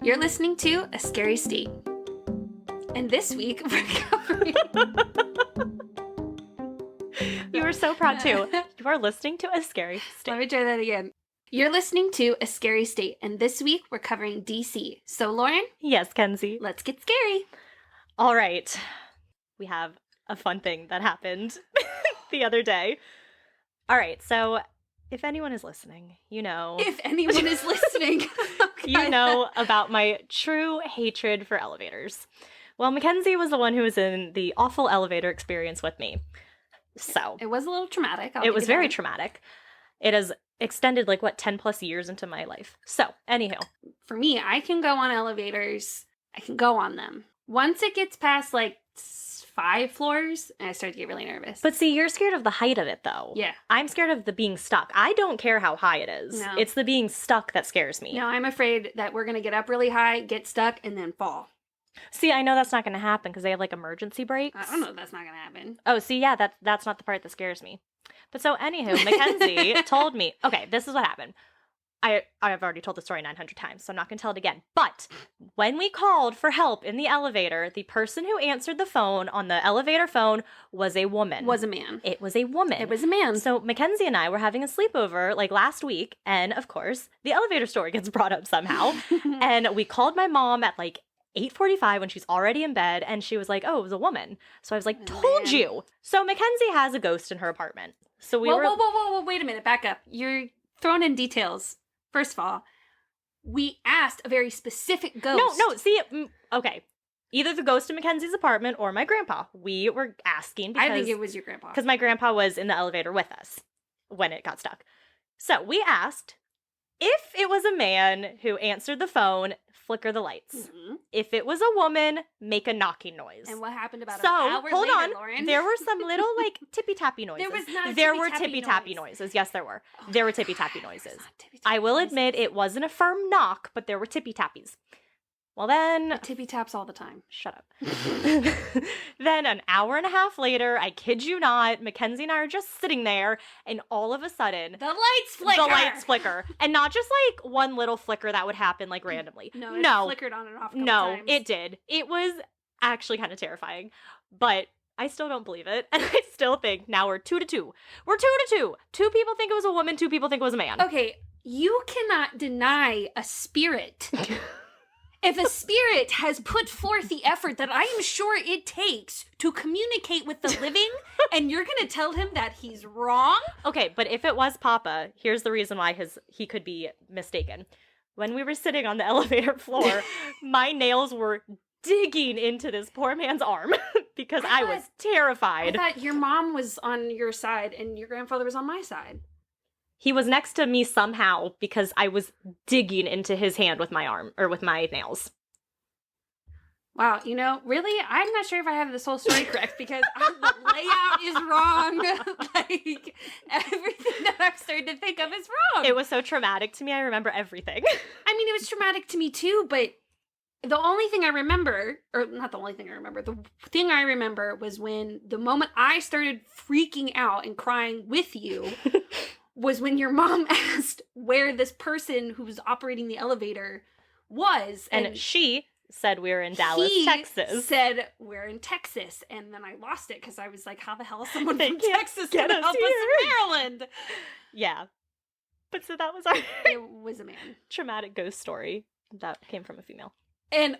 You're listening to A Scary State. And this week, we're covering... You were so proud, too. You are listening to A Scary State. Let me try that again. You're listening to A Scary State, and this week, we're covering DC. So, Lauren? Yes, Kenzie. Let's get scary. All right. We have a fun thing that happened the other day. All right, so if anyone is listening, you know... If anyone is listening. Okay. You know about my true hatred for elevators. Well, Mackenzie was the one who was in the awful elevator experience with me. So. It was a little traumatic. It was very traumatic. It has extended, 10 plus years into my life. So, anywho. For me, I can go on elevators. I can go on them. Once it gets past, 5 floors, I start to get really nervous. But see, you're scared of the height of it, though. Yeah. I'm scared of the being stuck. I don't care how high it is. No. It's the being stuck that scares me. No, I'm afraid that we're going to get up really high, get stuck, and then fall. See, I know that's not going to happen because they have, emergency brakes. I don't know if that's not going to happen. Oh, see, yeah, that's not the part that scares me. But so, anywho, Mackenzie told me, okay, this is what happened. I've already told the story 900 times, so I'm not going to tell it again. But when we called for help in the elevator, the person who answered the phone on the elevator phone was a woman. Was a man. It was a woman. It was a man. So Mackenzie and I were having a sleepover last week, and of course, the elevator story gets brought up somehow. And we called my mom at 8:45 when she's already in bed, and she was like, oh, it was a woman. So I was like, told you. So Mackenzie has a ghost in her apartment. So we were... Whoa, wait a minute, back up. You're throwing in details. First of all, we asked a very specific ghost. No, see, okay. Either the ghost in Mackenzie's apartment or my grandpa. We were asking because... I think it was your grandpa. Because my grandpa was in the elevator with us when it got stuck. So we asked if it was a man who answered the phone, flicker the lights. Mm-hmm. If it was a woman, make a knocking noise. And what happened about an hour hold later, on. Lauren? There were some little tippy-tappy noises. There was not There were tippy-tappy noises. Yes, there were. There were tippy-tappy noises. I will admit it wasn't a firm knock, but there were tippy-tappies. Well, then... Tippy taps all the time. Shut up. Then an hour and a half later, I kid you not, Mackenzie and I are just sitting there, and all of a sudden... The lights flicker! And not just one little flicker that would happen randomly. No, it flickered on and off a couple times. It did. It was actually kind of terrifying. But I still don't believe it. And I still think now we're 2-2. We're 2-2. 2 people think it was a woman, 2 people think it was a man. Okay, you cannot deny a spirit... If a spirit has put forth the effort that I am sure it takes to communicate with the living, and you're going to tell him that he's wrong? Okay, but if it was Papa, here's the reason why he could be mistaken. When we were sitting on the elevator floor, my nails were digging into this poor man's arm because I was terrified. I thought your mom was on your side and your grandfather was on my side. He was next to me somehow because I was digging into his hand with my arm, or with my nails. Wow, really, I'm not sure if I have this whole story correct because the layout is wrong. Everything that I'm starting to think of is wrong. It was so traumatic to me, I remember everything. I mean, it was traumatic to me too, but the only thing I remember, or not the only thing I remember, the thing I remember was when the moment I started freaking out and crying with you... was when your mom asked where this person who was operating the elevator was. And she said we were in Dallas, Texas. Said we're in Texas. And then I lost it because I was like, how the hell is someone from Texas going to help us in Maryland? Yeah. But so that was our... It was a man. Traumatic ghost story. That came from a female. And,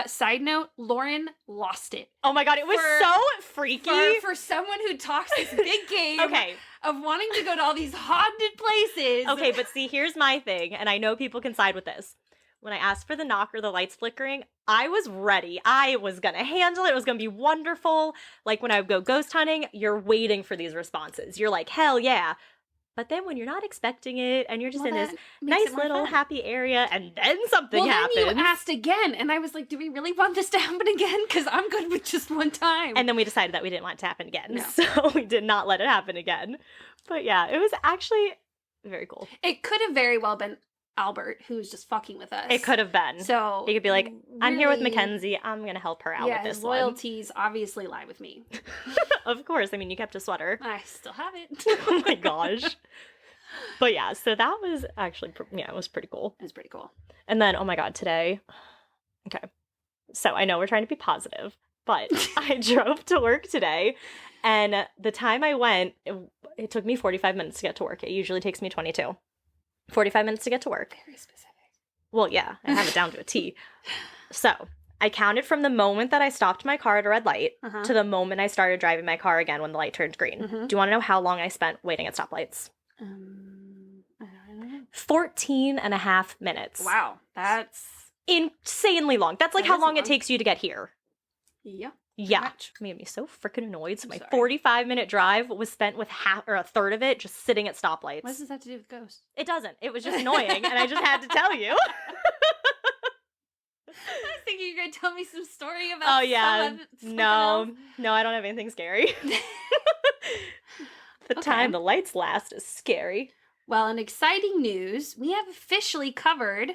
side note, Lauren lost it. Oh my god, it was so freaky. For someone who talks this big game of wanting to go to all these haunted places. Okay, but see, here's my thing, and I know people can side with this. When I asked for the knock or the lights flickering, I was ready. I was gonna handle it. It was gonna be wonderful. When I would go ghost hunting, you're waiting for these responses. You're like, hell yeah. But then when you're not expecting it, and you're just in this nice little happy area, and then something happens. Well, then you asked again, and I was like, do we really want this to happen again? Because I'm good with just one time. And then we decided that we didn't want it to happen again. No. So we did not let it happen again. But yeah, it was actually very cool. It could have very well been Albert, who's just fucking with us. It could have been. So he could be like, I'm here with Mackenzie. I'm going to help her out with this one. Yeah, his loyalties obviously lie with me. Of course. I mean, you kept a sweater. I still have it. Oh my gosh. But yeah, so that was actually, it was pretty cool. It was pretty cool. And then, oh my God, today, okay. So I know we're trying to be positive, but I drove to work today, and the time I went, it took me 45 minutes to get to work. It usually takes me 22. 45 minutes to get to work. Very specific. Well, yeah, I have it down to a T. So I counted from the moment that I stopped my car at a red light to the moment I started driving my car again when the light turned green. Do you want to know how long I spent waiting at stoplights? I don't know. 14 and a half minutes. Wow, that's insanely long. That's like how long it takes you to get here. Yeah. Yeah. Made me so freaking annoyed. So my 45-minute drive was spent with half or a third of it just sitting at stoplights. What does this have to do with ghosts? It doesn't. It was just annoying, and I just had to tell you. I was thinking you were going to tell me some story about Oh, yeah. No, I don't have anything scary. The time the lights last is scary. Well, in exciting news, we have officially covered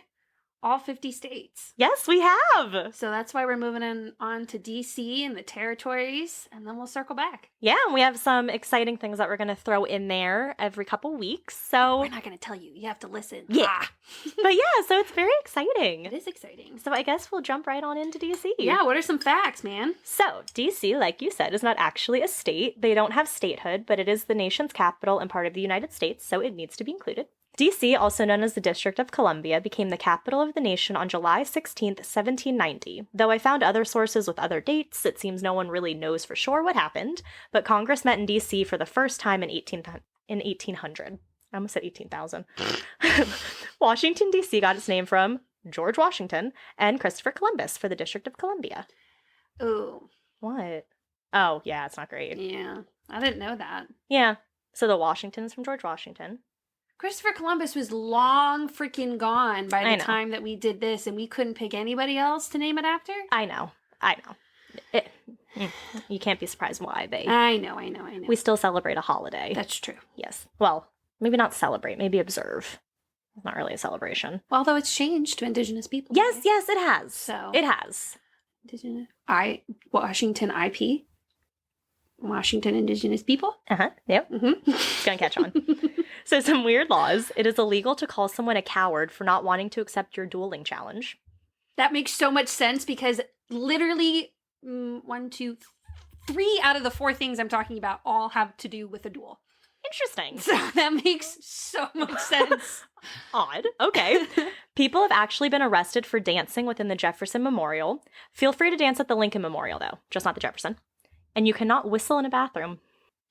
all 50 states. Yes, we have. So that's why we're moving on to DC and the territories, and then we'll circle back. Yeah, and we have some exciting things that we're going to throw in there every couple weeks. So we're not going to tell you. You have to listen. Yeah. But yeah, so it's very exciting. It is exciting. So I guess we'll jump right on into DC. Yeah, what are some facts, man? So DC, like you said, is not actually a state. They don't have statehood, but it is the nation's capital and part of the United States, so it needs to be included. DC, also known as the District of Columbia, became the capital of the nation on July 16th, 1790. Though I found other sources with other dates, it seems no one really knows for sure what happened, but Congress met in DC for the first time in 1800. I almost said 18,000. Washington, D.C. got its name from George Washington and Christopher Columbus for the District of Columbia. Ooh. What? Oh, yeah, it's not great. Yeah, I didn't know that. Yeah, so the Washington's from George Washington. Christopher Columbus was long freaking gone by the time that we did this, and we couldn't pick anybody else to name it after? I know. You can't be surprised why they... I know. We still celebrate a holiday. That's true. Yes. Well, maybe not celebrate, maybe observe. It's not really a celebration. Well, although it's changed to Indigenous People Yes, Day. yes, it has. So it has. Indigenous... Washington IP? Washington Indigenous People? Yep. It's gonna catch on. So some weird laws. It is illegal to call someone a coward for not wanting to accept your dueling challenge. That makes so much sense because literally 1, 2, 3 out of the 4 things I'm talking about all have to do with a duel. Interesting. So that makes so much sense. Odd. Okay. People have actually been arrested for dancing within the Jefferson Memorial. Feel free to dance at the Lincoln Memorial, though, just not the Jefferson. And you cannot whistle in a bathroom,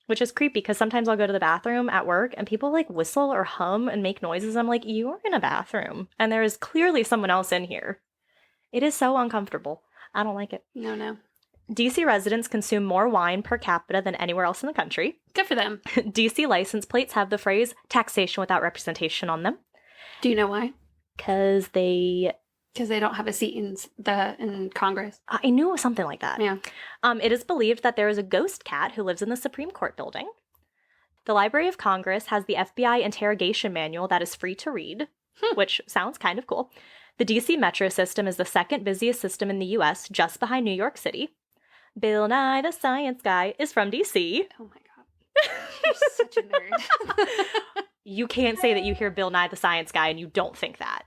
which is creepy because sometimes I'll go to the bathroom at work and people like whistle or hum and make noises. I'm like, you are in a bathroom and there is clearly someone else in here. It is so uncomfortable. I don't like it. No. DC residents consume more wine per capita than anywhere else in the country. Good for them. DC license plates have the phrase taxation without representation on them. Do you know why? Because they don't have a seat in Congress. I knew it was something like that. Yeah. It is believed that there is a ghost cat who lives in the Supreme Court building. The Library of Congress has the FBI interrogation manual that is free to read, which sounds kind of cool. The DC Metro system is the second busiest system in the U.S., just behind New York City. Bill Nye, the Science Guy, is from DC. Oh my God. You're such a nerd. You can't say that you hear Bill Nye, the Science Guy, and you don't think that.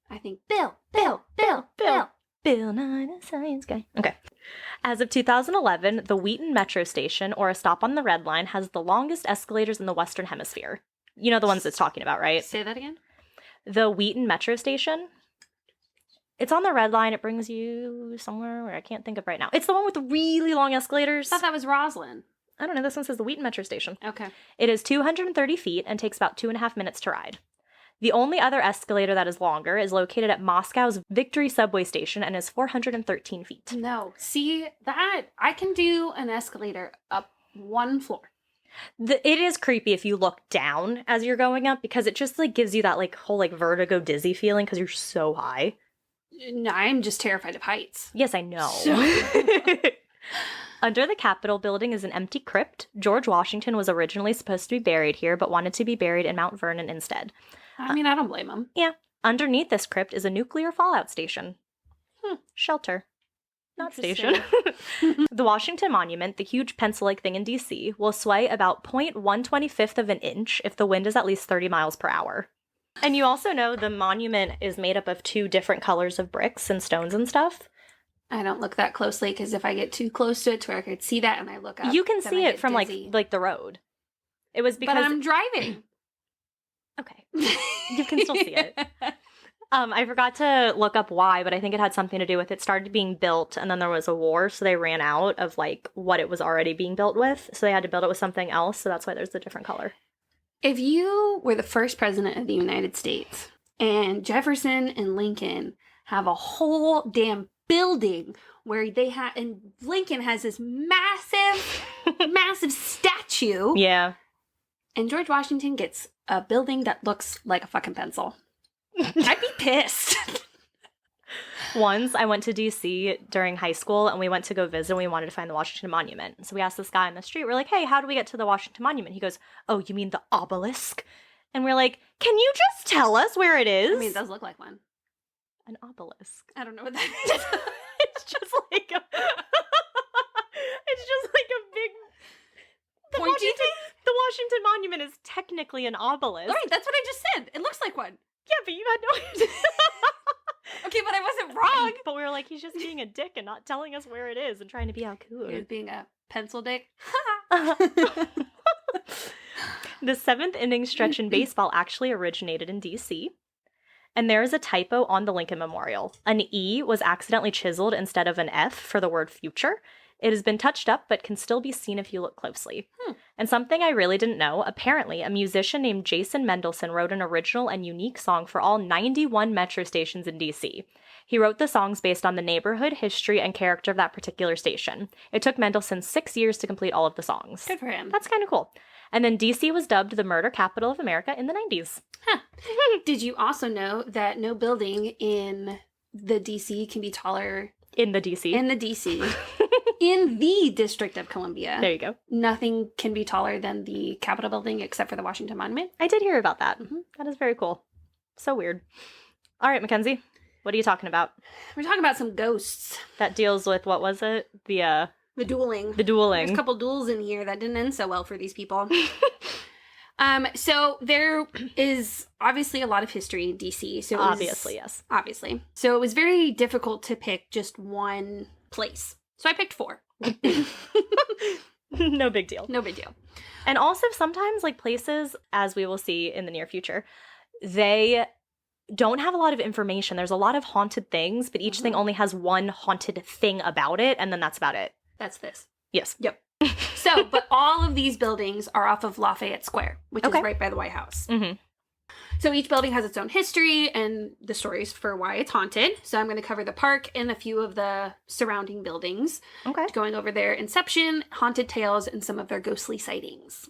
I think Bill. Bill Nye, the Science Guy. Okay. As of 2011, the Wheaton Metro Station, or a stop on the Red Line, has the longest escalators in the Western Hemisphere. You know the ones it's talking about, right? Say that again? The Wheaton Metro Station. It's on the Red Line. It brings you somewhere where I can't think of right now. It's the one with the really long escalators. I thought that was Roslyn. I don't know. This one says the Wheaton Metro Station. Okay. It is 230 feet and takes about 2.5 minutes to ride. The only other escalator that is longer is located at Moscow's Victory subway station and is 413 feet. No. See, that, I can do an escalator up 1 floor. It is creepy if you look down as you're going up because it just like gives you that like whole like vertigo dizzy feeling because you're so high. No, I'm just terrified of heights. Yes, I know. Under the Capitol building is an empty crypt. George Washington was originally supposed to be buried here, but wanted to be buried in Mount Vernon instead. I mean, I don't blame him. Yeah. Underneath this crypt is a nuclear fallout station. Shelter. that station. The Washington Monument, the huge pencil-like thing in D.C., will sway about 0.125th of an inch if the wind is at least 30 miles per hour. And you also know the monument is made up of 2 different colors of bricks and stones and stuff. I don't look that closely because if I get too close to it to where I could see that and I look up, you can see it from dizzy. like the road. It was because But I'm driving. Okay, you can still see it. I forgot to look up why, but I think it had something to do with it started being built and then there was a war, so they ran out of like what it was already being built with, so they had to build it with something else, so that's why there's a different color. If you were the first president of the United States and Jefferson and Lincoln have a whole damn building where they have, and Lincoln has this massive, massive statue. Yeah. And George Washington gets a building that looks like a fucking pencil. I'd be pissed. Once I went to D.C. during high school and we went to go visit and we wanted to find the Washington Monument. So we asked this guy on the street, we're like, hey, how do we get to the Washington Monument? He goes, oh, you mean the obelisk? And we're like, can you just tell us where it is? I mean, it does look like one. An obelisk. I don't know what that is. It's just like a big Pointy thing? The Washington Monument is technically an obelisk. Right, that's what I just said. It looks like one. Yeah, but you had no idea. Okay, but I wasn't wrong. But we were like, he's just being a dick and not telling us where it is and trying to be how cool. He was being a pencil dick. The 7th inning stretch in baseball actually originated in D.C. And there is a typo on the Lincoln Memorial. An E was accidentally chiseled instead of an F for the word future. It has been touched up, but can still be seen if you look closely. And something I really didn't know, apparently a musician named Jason Mendelsohn wrote an original and unique song for all 91 metro stations in D.C. He wrote the songs based on the neighborhood, history, and character of that particular station. It took Mendelsohn 6 years to complete all of the songs. Good for him. That's kind of cool. And then D.C. was dubbed the murder capital of America in the 90s. Did you also know that no building in the D.C. can be taller... In the D.C.? In the D.C. In the District of Columbia. There you go. Nothing can be taller than the Capitol building except for the Washington Monument. I did hear about that. Mm-hmm. That is very cool. So weird. All right, Mackenzie, what are you talking about? We're talking about some ghosts. That deals with, what was it? The dueling. The dueling. There's a couple duels in here that didn't end so well for these people. So there is obviously a lot of history in DC. So obviously, yes. Obviously. So it was very difficult to pick just one place. So I picked 4. No big deal. No big deal. And also sometimes like places, as we will see in the near future, they don't have a lot of information. There's a lot of haunted things, but each thing only has one haunted thing about it, and then that's about it. That's this. Yes. Yep. So, but all of these buildings are off of Lafayette Square, which is right by the White House. Mm-hmm. So each building has its own history and the stories for why it's haunted. So I'm going to cover the park and a few of the surrounding buildings. Okay. Going over their inception, haunted tales, and some of their ghostly sightings.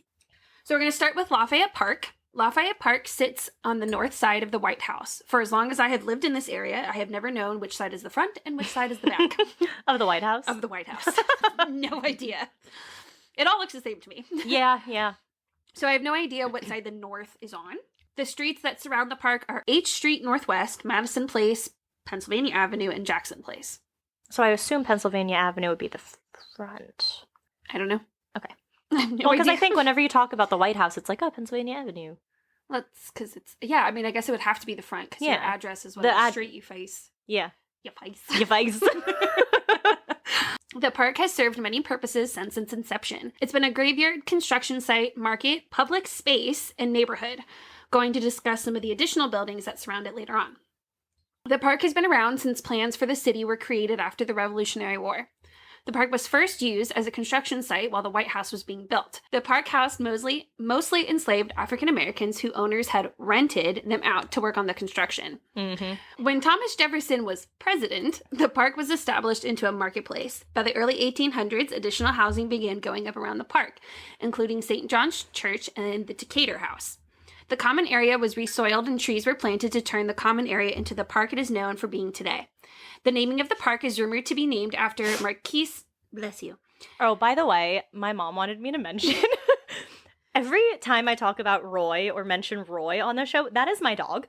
So we're going to start with Lafayette Park. Lafayette Park sits on the north side of the White House. For as long as I have lived in this area, I have never known which side is the front and which side is the back. Of the White House? Of the White House. No idea. It all looks the same to me. Yeah. So I have no idea what side the north is on. The streets that surround the park are H Street Northwest, Madison Place, Pennsylvania Avenue, and Jackson Place. So I assume Pennsylvania Avenue would be the front. I don't know. Okay. No because idea. I think whenever you talk about the White House, it's like, oh, Pennsylvania Avenue. Well, it's because it's... Yeah, I mean, I guess it would have to be the front because your address is what the street you face. Yeah. You face. You face. The park has served many purposes since its inception. It's been a graveyard, construction site, market, public space, and neighborhood. Going to discuss some of the additional buildings that surround it later on. The park has been around since plans for the city were created after the Revolutionary War. The park was first used as a construction site while the White House was being built. The park housed mostly enslaved African Americans who owners had rented them out to work on the construction. Mm-hmm. When Thomas Jefferson was president, the park was established into a marketplace. By the early 1800s, additional housing began going up around the park, including St. John's Church and the Decatur House. The common area was resoiled and trees were planted to turn the common area into the park it is known for being today. The naming of the park is rumored to be named after Marquise... Bless you. Oh, by the way, my mom wanted me to mention... Every time I talk about Roy or mention Roy on the show, that is my dog.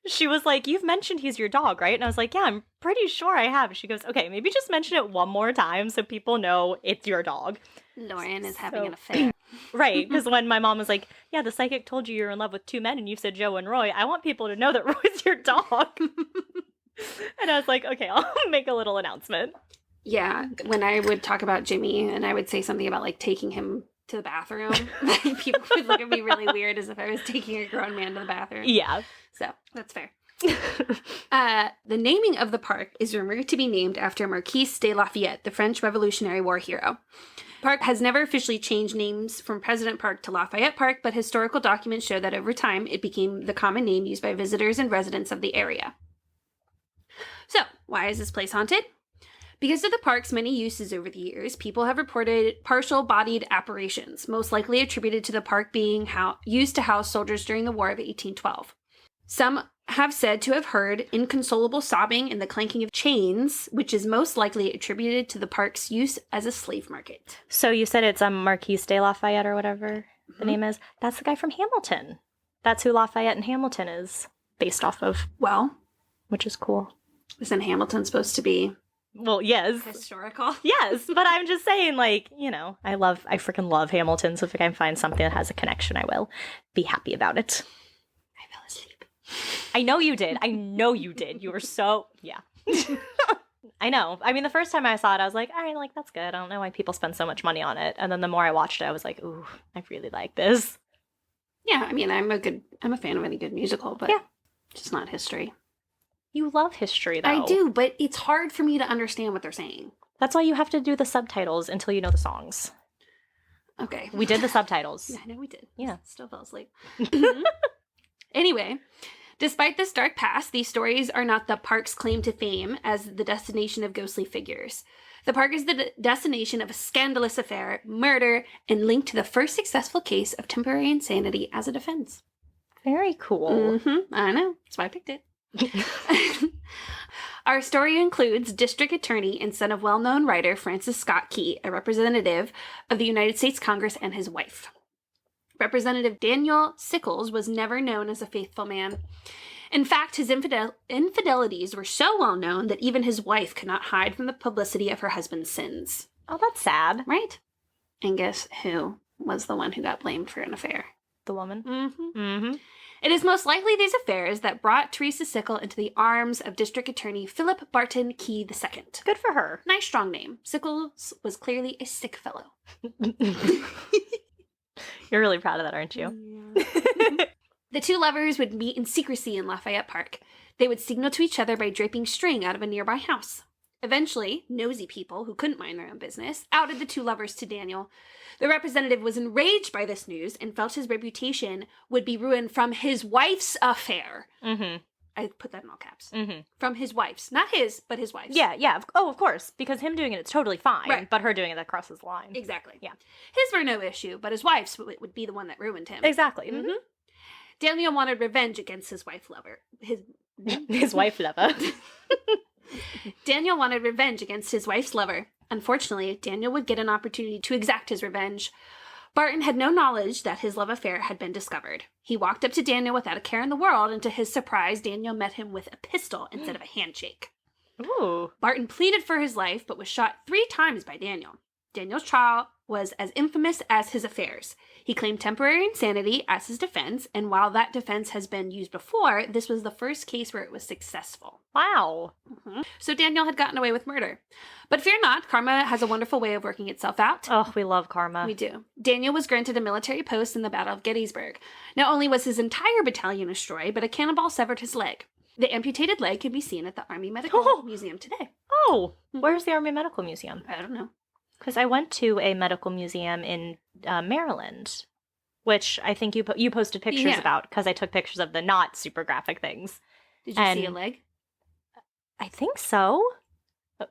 She was like, you've mentioned he's your dog, right? And I was like, yeah, I'm pretty sure I have. She goes, okay, maybe just mention it one more time so people know it's your dog. Lauren is having an affair. Right, because when my mom was like, yeah, the psychic told you you're in love with two men and you said Joe and Roy, I want people to know that Roy's your dog. And I was like, okay, I'll make a little announcement. Yeah, when I would talk about Jimmy and I would say something about like taking him to the bathroom, people would look at me really weird as if I was taking a grown man to the bathroom. Yeah. So, that's fair. The naming of the park is rumored to be named after Marquis de Lafayette, the French Revolutionary War hero. Park has never officially changed names from President Park to Lafayette Park, but historical documents show that over time it became the common name used by visitors and residents of the area. So, why is this place haunted? Because of the park's many uses over the years, people have reported partial-bodied apparitions, most likely attributed to the park being used to house soldiers during the War of 1812. Some have said to have heard inconsolable sobbing and the clanking of chains, which is most likely attributed to the park's use as a slave market. So you said it's Marquis de Lafayette or whatever the name is. That's the guy from Hamilton. That's who Lafayette and Hamilton is based off of. Well, which is cool. Isn't Hamilton supposed to be... Well, yes. Historical? Yes, but I'm just saying, like, you know, I freaking love Hamilton, so if I can find something that has a connection, I will be happy about it. I fell asleep. I know you did. You were so, yeah. I know. I mean, the first time I saw it, I was like, all right, like, that's good. I don't know why people spend so much money on it. And then the more I watched it, I was like, ooh, I really like this. Yeah, I mean, I'm a fan of any good musical, but just not history. You love history, though. I do, but it's hard for me to understand what they're saying. That's why you have to do the subtitles until you know the songs. Okay. We did the subtitles. Yeah, I know we did. Yeah. Still fell asleep. Anyway, despite this dark past, these stories are not the park's claim to fame as the destination of ghostly figures. The park is the destination of a scandalous affair, murder, and linked to the first successful case of temporary insanity as a defense. Very cool. Mm-hmm. I know. That's why I picked it. Our story includes District Attorney and son of well-known writer Francis Scott Key, a representative of the United States Congress, and his wife. Representative Daniel Sickles was never known as a faithful man. In fact, his infidelities were so well known that even his wife could not hide from the publicity of her husband's sins. Oh, that's sad. Right? And guess who was the one who got blamed for an affair? The woman? Mm-hmm. Mm-hmm. It is most likely these affairs that brought Teresa Sickle into the arms of District Attorney Philip Barton Key II. Good for her. Nice strong name. Sickles was clearly a sick fellow. You're really proud of that, aren't you? Yeah. The two lovers would meet in secrecy in Lafayette Park. They would signal to each other by draping string out of a nearby house. Eventually, nosy people who couldn't mind their own business outed the two lovers to Daniel. The representative was enraged by this news and felt his reputation would be ruined from his wife's affair. Mm-hmm. I put that in all caps. Mm-hmm. From his wife's. Not his, but his wife's. Yeah. Of course. Because him doing it's totally fine. Right. But her doing it, that crosses the line. Exactly. Yeah. His were no issue, but his wife's would be the one that ruined him. Exactly. Mm-hmm. Daniel wanted revenge against his wife lover. His wife lover. Daniel wanted revenge against his wife's lover. Unfortunately, Daniel would get an opportunity to exact his revenge. Barton had no knowledge that his love affair had been discovered. He walked up to Daniel without a care in the world, and to his surprise, Daniel met him with a pistol instead of a handshake. Ooh. Barton pleaded for his life, but was shot 3 times by Daniel. Daniel's trial was as infamous as his affairs. He claimed temporary insanity as his defense, and while that defense has been used before, this was the first case where it was successful. Wow. Mm-hmm. So Daniel had gotten away with murder. But fear not, karma has a wonderful way of working itself out. Oh, we love karma. We do. Daniel was granted a military post in the Battle of Gettysburg. Not only was his entire battalion destroyed, but a cannonball severed his leg. The amputated leg can be seen at the Army Medical Museum today. Oh, where's the Army Medical Museum? I don't know. Because I went to a medical museum in Maryland, which I think you posted pictures about, because I took pictures of the not super graphic things. Did you see a leg? I think so,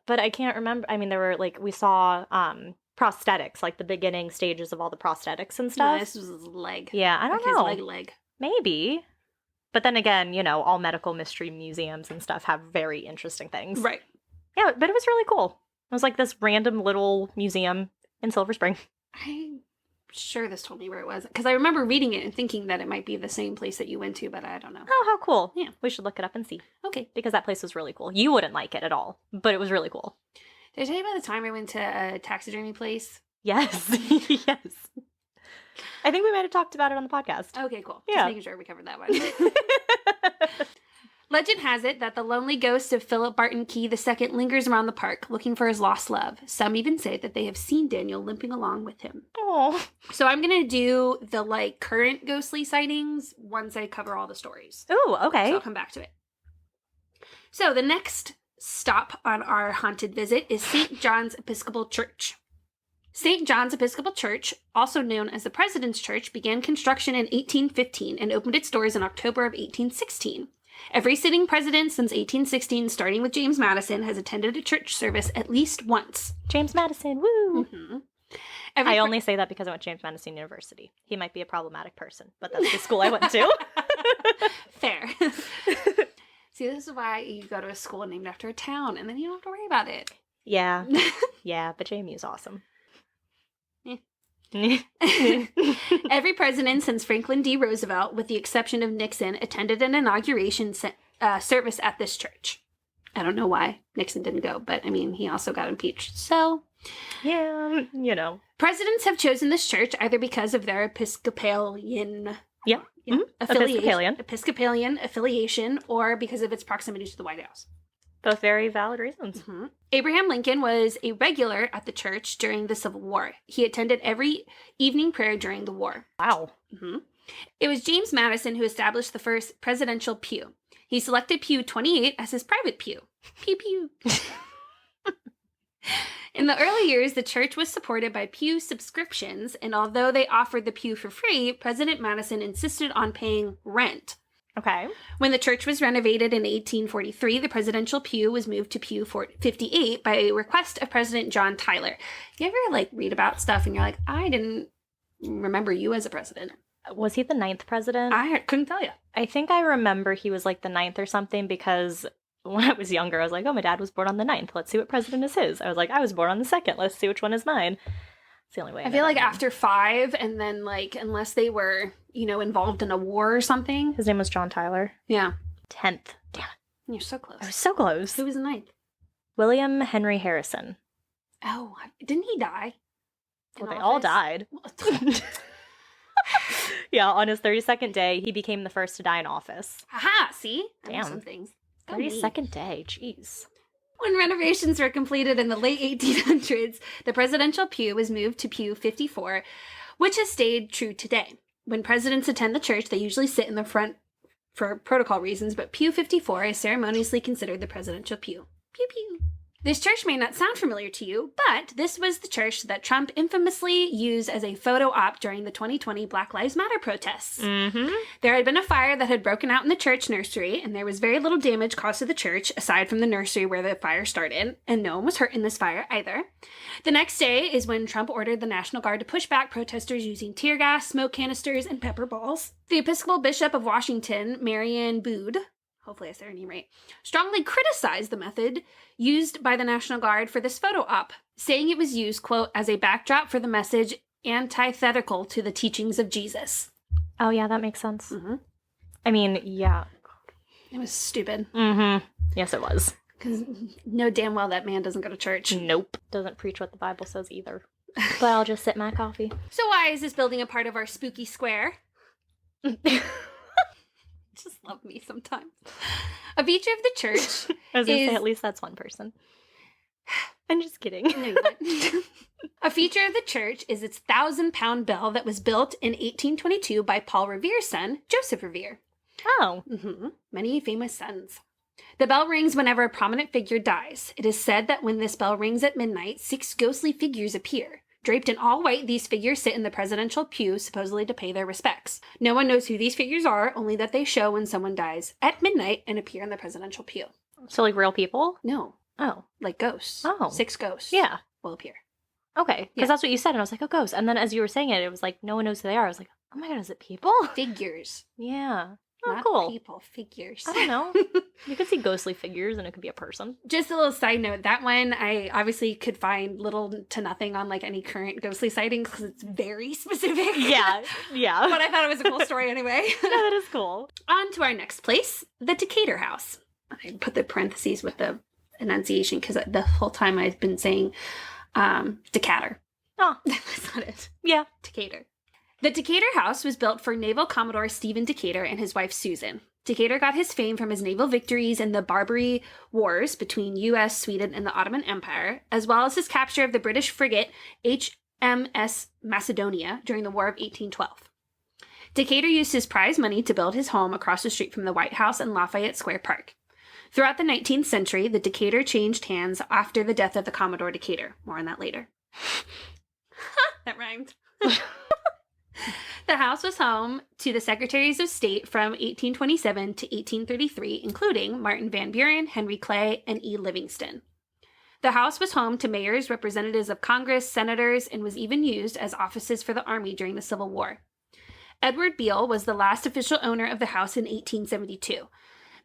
but I can't remember. I mean, there were, like, we saw prosthetics, like the beginning stages of all the prosthetics and stuff. No, this was his leg. Yeah, I don't know. His leg. Maybe. But then again, you know, all medical mystery museums and stuff have very interesting things. Right. Yeah, but it was really cool. It was like this random little museum in Silver Spring. I sure this told me where it was. Because I remember reading it and thinking that it might be the same place that you went to, but I don't know. Oh, how cool. Yeah. We should look it up and see. Okay. Because that place was really cool. You wouldn't like it at all, but it was really cool. Did I tell you about the time I went to a taxidermy place? Yes. Yes. I think we might have talked about it on the podcast. Okay, cool. Yeah. Just making sure we covered that one. Legend has it that the lonely ghost of Philip Barton Key II lingers around the park, looking for his lost love. Some even say that they have seen Daniel limping along with him. Oh. So I'm going to do the, current ghostly sightings once I cover all the stories. Ooh, okay. So I'll come back to it. So the next stop on our haunted visit is St. John's Episcopal Church. St. John's Episcopal Church, also known as the President's Church, began construction in 1815 and opened its doors in October of 1816. Every sitting president since 1816, starting with James Madison, has attended a church service at least once. James Madison, woo! Mm-hmm. I only say that because I went to James Madison University. He might be a problematic person, but that's the school I went to. Fair. See, this is why you go to a school named after a town, and then you don't have to worry about it. Yeah. Yeah, but JMU is awesome. Every president since Franklin D. Roosevelt, with the exception of Nixon, attended an inauguration service at this church. I don't know why Nixon didn't go, but I mean, he also got impeached. So, yeah, you know. Presidents have chosen this church either because of their Episcopalian Episcopalian affiliation, or because of its proximity to the White House. Both very valid reasons. Mm-hmm. Abraham Lincoln was a regular at the church during the Civil War. He attended every evening prayer during the war. Wow. Mm-hmm. It was James Madison who established the first presidential pew. He selected pew 28 as his private pew. Pew pew. In the early years, the church was supported by pew subscriptions, and although they offered the pew for free, President Madison insisted on paying rent. Okay. When the church was renovated in 1843, the presidential pew was moved to pew 58 by a request of President John Tyler. You ever, read about stuff and you're like, I didn't remember you as a president? Was he the 9th president? I couldn't tell you. I think I remember he was the 9th or something, because when I was younger, I was like, oh, my dad was born on the 9th. Let's see what president is his. I was like, I was born on the 2nd. Let's see which one is mine. It's the only way. I feel like after 5, and then unless they were, involved in a war or something. His name was John Tyler. Yeah. 10th. Damn it. You're so close. I was so close. Who was the 9th? William Henry Harrison. Oh, didn't he die? Well, they all died. Yeah, on his 32nd day, he became the first to die in office. Aha, see? Damn. I know some things. 32nd day, jeez. When renovations were completed in the late 1800s, the presidential pew was moved to pew 54, which has stayed true today. When presidents attend the church, they usually sit in the front for protocol reasons, but pew 54 is ceremoniously considered the presidential pew. Pew pew. This church may not sound familiar to you, but this was the church that Trump infamously used as a photo op during the 2020 Black Lives Matter protests. Mm-hmm. There had been a fire that had broken out in the church nursery, and there was very little damage caused to the church, aside from the nursery where the fire started, and no one was hurt in this fire either. The next day is when Trump ordered the National Guard to push back protesters using tear gas, smoke canisters, and pepper balls. The Episcopal Bishop of Washington, Marianne Bood, hopefully I said her name right, strongly criticized the method used by the National Guard for this photo op, saying it was used, quote, as a backdrop for the message antithetical to the teachings of Jesus. Oh, yeah, that makes sense. Mm-hmm. I mean, yeah. It was stupid. Mm-hmm. Yes, it was. Because know damn well that man doesn't go to church. Nope. Doesn't preach what the Bible says either. But I'll just sip my coffee. So why is this building a part of our spooky square? Just love me sometimes. A feature of the church I was going to say, at least that's one person. I'm just kidding. No, you're not. A feature of the church is its 1,000-pound bell that was built in 1822 by Paul Revere's son, Joseph Revere. Oh. Mm-hmm. Many famous sons. The bell rings whenever a prominent figure dies. It is said that when this bell rings at midnight, 6 ghostly figures appear. Draped in all white, these figures sit in the presidential pew, supposedly to pay their respects. No one knows who these figures are, only that they show when someone dies at midnight and appear in the presidential pew. So, real people? No. Oh. Ghosts. Oh. 6 ghosts. Yeah. Will appear. Okay. Because that's what you said, and I was like, oh, ghosts. And then as you were saying it, it was like, no one knows who they are. I was like, oh my god, is it people? Figures. Yeah. Oh, Not cool. people, figures. I don't know. You could see ghostly figures and it could be a person. Just a little side note, that one I obviously could find little to nothing on like any current ghostly sightings because it's very specific. Yeah. But I thought it was a cool story anyway. No, that is cool. On to our next place, the Decatur House. I put the parentheses with the enunciation because the whole time I've been saying Decatur. Oh. That's not it. Yeah. Decatur. The Decatur House was built for Naval Commodore Stephen Decatur and his wife Susan. Decatur got his fame from his naval victories in the Barbary Wars between U.S., Sweden, and the Ottoman Empire, as well as his capture of the British frigate HMS Macedonia during the War of 1812. Decatur used his prize money to build his home across the street from the White House in Lafayette Square Park. Throughout the 19th century, the Decatur changed hands after the death of the Commodore Decatur. More on that later. That rhymed. The house was home to the Secretaries of State from 1827 to 1833, including Martin Van Buren, Henry Clay, and E. Livingston. The house was home to mayors, representatives of Congress, senators, and was even used as offices for the Army during the Civil War. Edward Beal was the last official owner of the house in 1872.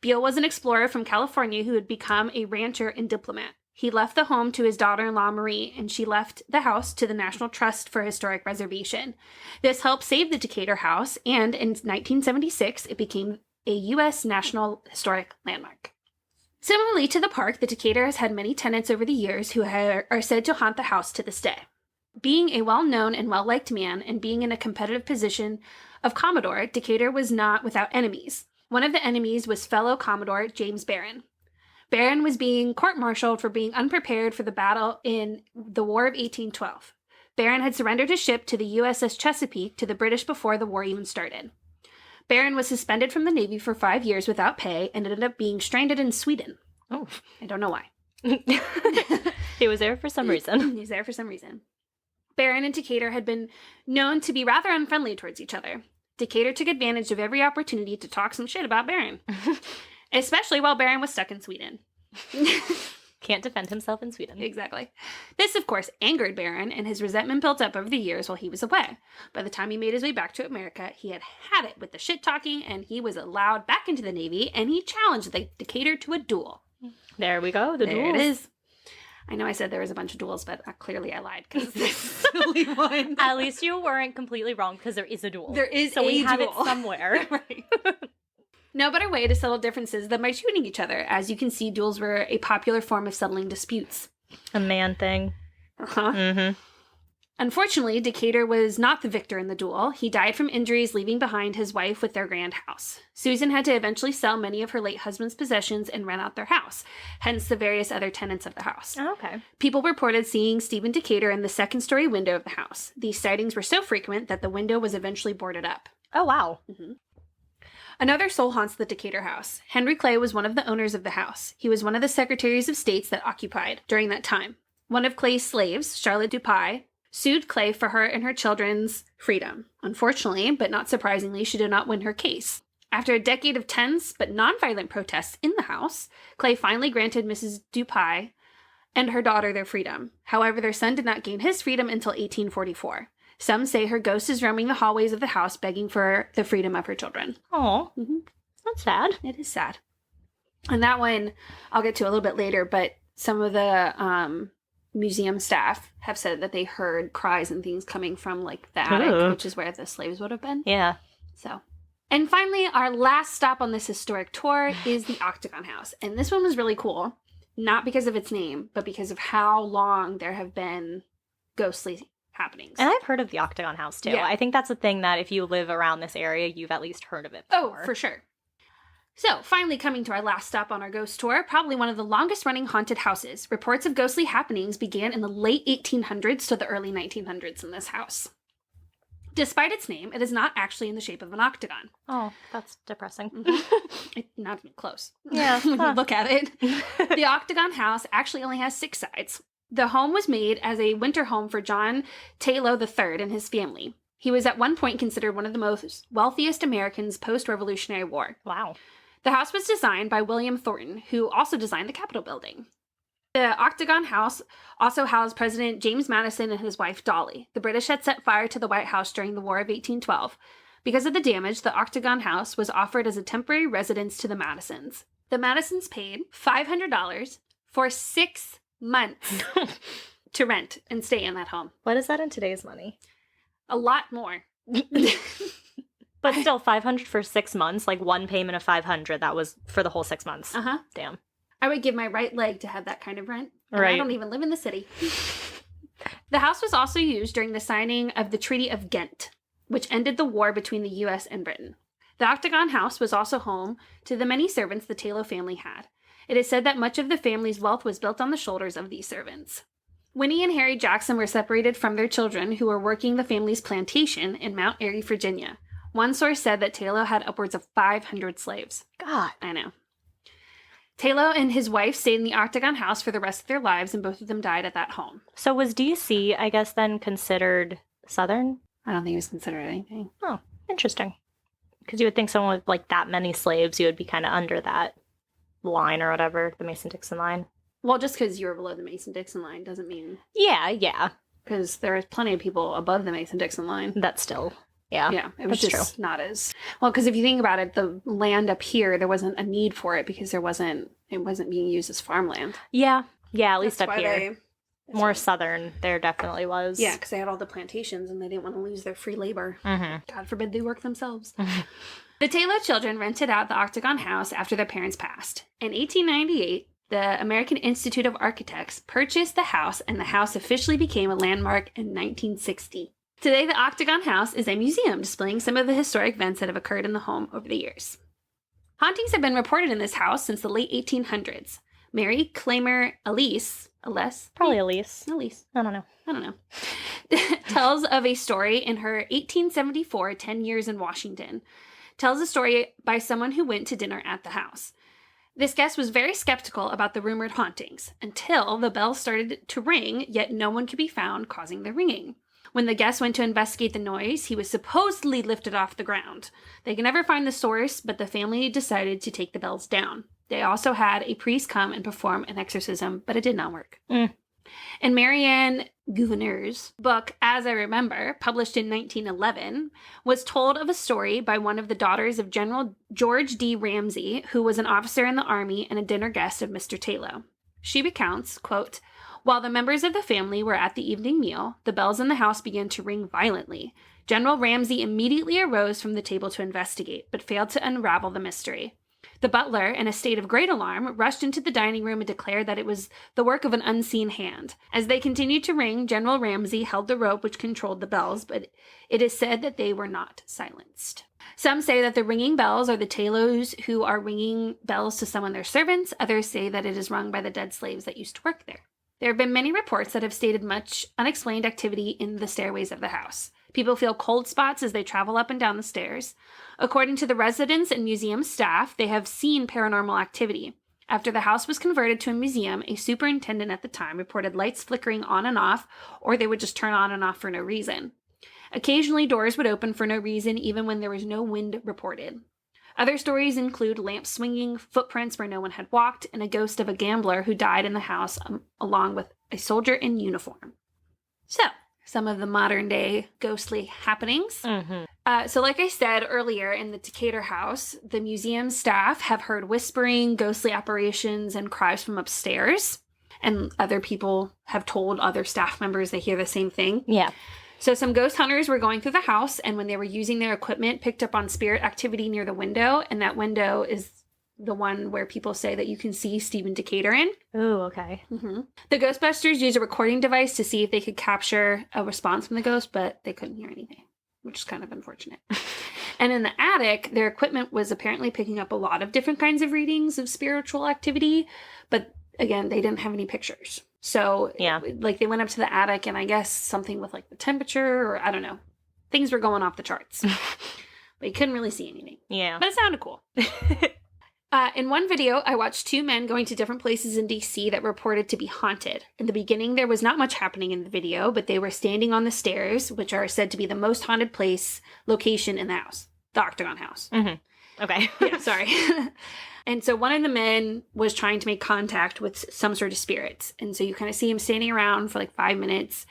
Beal was an explorer from California who had become a rancher and diplomat. He left the home to his daughter-in-law, Marie, and she left the house to the National Trust for Historic Preservation. This helped save the Decatur House, and in 1976, it became a U.S. National Historic Landmark. Similarly to the park, the Decatur has had many tenants over the years who are said to haunt the house to this day. Being a well-known and well-liked man, and being in a competitive position of Commodore, Decatur was not without enemies. One of the enemies was fellow Commodore James Barron. Barron was being court-martialed for being unprepared for the battle in the War of 1812. Barron had surrendered his ship to the USS Chesapeake to the British before the war even started. Barron was suspended from the Navy for 5 years without pay and ended up being stranded in Sweden. Oh. I don't know why. He was there for some reason. He was there for some reason. Barron and Decatur had been known to be rather unfriendly towards each other. Decatur took advantage of every opportunity to talk some shit about Barron. Especially while Barron was stuck in Sweden. Can't defend himself in Sweden. Exactly. This, of course, angered Barron, and his resentment built up over the years while he was away. By the time he made his way back to America, he had had it with the shit-talking, and he was allowed back into the Navy, and he challenged the Decatur to a duel. There we go, the there duels. It is. I know I said there was a bunch of duels, but clearly I lied, because this is the only one. At least you weren't completely wrong, because there is a duel. There is so a we duel. have it somewhere. Right. No better way to settle differences than by shooting each other. As you can see, duels were a popular form of settling disputes. A man thing. Uh-huh. Mm-hmm. Unfortunately, Decatur was not the victor in the duel. He died from injuries, leaving behind his wife with their grand house. Susan had to eventually sell many of her late husband's possessions and rent out their house, hence the various other tenants of the house. Oh, okay. People reported seeing Stephen Decatur in the second-story window of the house. These sightings were so frequent that the window was eventually boarded up. Oh, wow. Mm-hmm. Another soul haunts the Decatur House. Henry Clay was one of the owners of the house. He was one of the secretaries of states that occupied during that time. One of Clay's slaves, Charlotte Dupuy, sued Clay for her and her children's freedom. Unfortunately, but not surprisingly, she did not win her case. After a decade of tense but nonviolent protests in the house, Clay finally granted Mrs. Dupuy and her daughter their freedom. However, their son did not gain his freedom until 1844. Some say her ghost is roaming the hallways of the house begging for the freedom of her children. Oh, Mm-hmm. that's sad. It is sad. And that one I'll get to a little bit later, but some of the museum staff have said that they heard cries and things coming from like the attic, which is where the slaves would have been. Yeah. So, and finally, our last stop on this historic tour is the Octagon House. And this one was really cool, not because of its name, but because of how long there have been ghostly happenings. And I've heard of the Octagon House, too. Yeah. I think that's a thing that if you live around this area, you've at least heard of it before. Oh, for sure. So, finally coming to our last stop on our ghost tour, probably one of the longest-running haunted houses. Reports of ghostly happenings began in the late 1800s to the early 1900s in this house. Despite its name, it is not actually in the shape of an octagon. Oh, that's depressing. Mm-hmm. Not even close. Yeah. When you look at it. The Octagon House actually only has 6 sides. The home was made as a winter home for John Taylor III and his family. He was at one point considered one of the most wealthiest Americans post-Revolutionary War. Wow. The house was designed by William Thornton, who also designed the Capitol building. The Octagon House also housed President James Madison and his wife Dolly. The British had set fire to the White House during the War of 1812. Because of the damage, the Octagon House was offered as a temporary residence to the Madisons. The Madisons paid $500 for 6 months to rent and stay in that home. What is that in today's money? A lot more. But still, $500 for 6 months, like one payment of $500, that was for the whole 6 months. Uh-huh. Damn. I would give my right leg to have that kind of rent. And Right. I don't even live in the city. The house was also used during the signing of the Treaty of Ghent, which ended the war between the U.S. and Britain. The Octagon House was also home to the many servants the Taylor family had. It is said that much of the family's wealth was built on the shoulders of these servants. Winnie and Harry Jackson were separated from their children who were working the family's plantation in Mount Airy, Virginia. One source said that Taylor had upwards of 500 slaves. God. I know. Taylor and his wife stayed in the Octagon House for the rest of their lives, and both of them died at that home. So was D.C., I guess, then considered Southern? I don't think he was considered anything. Oh, interesting. Because you would think someone with like that many slaves, you would be kind of under that line or whatever, the Mason-Dixon line. Well, just because you were below the Mason-Dixon line doesn't mean... Yeah. Because there are plenty of people above the Mason-Dixon line. That's still, yeah. Yeah, it was that's just true. not as... Well, because if you think about it, the land up here, there wasn't a need for it because it wasn't being used as farmland. Yeah, at least That's up why here. More southern, there definitely was. Yeah, because they had all the plantations and they didn't want to lose their free labor. Mm-hmm. God forbid they work themselves. The Taylor children rented out the Octagon House after their parents passed. In 1898, the American Institute of Architects purchased the house, and the house officially became a landmark in 1960. Today, the Octagon House is a museum displaying some of the historic events that have occurred in the home over the years. Hauntings have been reported in this house since the late 1800s. Mary Claimer Elise, Probably Elise. I don't know. tells of a story in her 1874 10 Years in Washington. Tells a story by someone who went to dinner at the house. This guest was very skeptical about the rumored hauntings until the bell started to ring, yet no one could be found causing the ringing. When the guest went to investigate the noise, he was supposedly lifted off the ground. They could never find the source, but the family decided to take the bells down. They also had a priest come and perform an exorcism, but it did not work. In Marianne Gouverneur's book, As I Remember, published in 1911, was told of a story by one of the daughters of General George D. Ramsey, who was an officer in the Army and a dinner guest of Mr. Taylor. She recounts, quote, "While the members of the family were at the evening meal, the bells in the house began to ring violently. General Ramsey immediately arose from the table to investigate, but failed to unravel the mystery. The butler, in a state of great alarm, rushed into the dining room and declared that it was the work of an unseen hand. As they continued to ring, General Ramsey held the rope which controlled the bells, but it is said that they were not silenced. Some say that the ringing bells are the Taylors who are ringing bells to summon their servants. Others say that it is rung by the dead slaves that used to work there. There have been many reports that have stated much unexplained activity in the stairways of the house. People feel cold spots as they travel up and down the stairs. According to the residents and museum staff, they have seen paranormal activity. After the house was converted to a museum, a superintendent at the time reported lights flickering on and off, or they would just turn on and off for no reason. Occasionally, doors would open for no reason, even when there was no wind reported. Other stories include lamps swinging, footprints where no one had walked, and a ghost of a gambler who died in the house along with a soldier in uniform. So, some of the modern day ghostly happenings. So like I said earlier, in the Decatur House, the museum staff have heard whispering, ghostly apparitions, and cries from upstairs. And other people have told other staff members they hear the same thing. Yeah. So some ghost hunters were going through the house, and when they were using their equipment, picked up on spirit activity near the window. And that window is the one where people say that you can see Stephen Decatur in. Ooh, okay. The Ghostbusters used a recording device to see if they could capture a response from the ghost, but they couldn't hear anything, which is kind of unfortunate. And in the attic, their equipment was apparently picking up a lot of different kinds of readings of spiritual activity, but again, they didn't have any pictures. So, yeah, like they went up to the attic, and I guess something with like the temperature, or I don't know, things were going off the charts. But you couldn't really see anything. Yeah. But it sounded cool. In one video, I watched two men going to different places in DC that were reported to be haunted. In the beginning, there was not much happening in the video, but they were standing on the stairs, which are said to be the most haunted location in the house. The Octagon House. Okay. Yeah, sorry. And so one of the men was trying to make contact with some sort of spirits. And so you kind of see him standing around for like 5 minutes,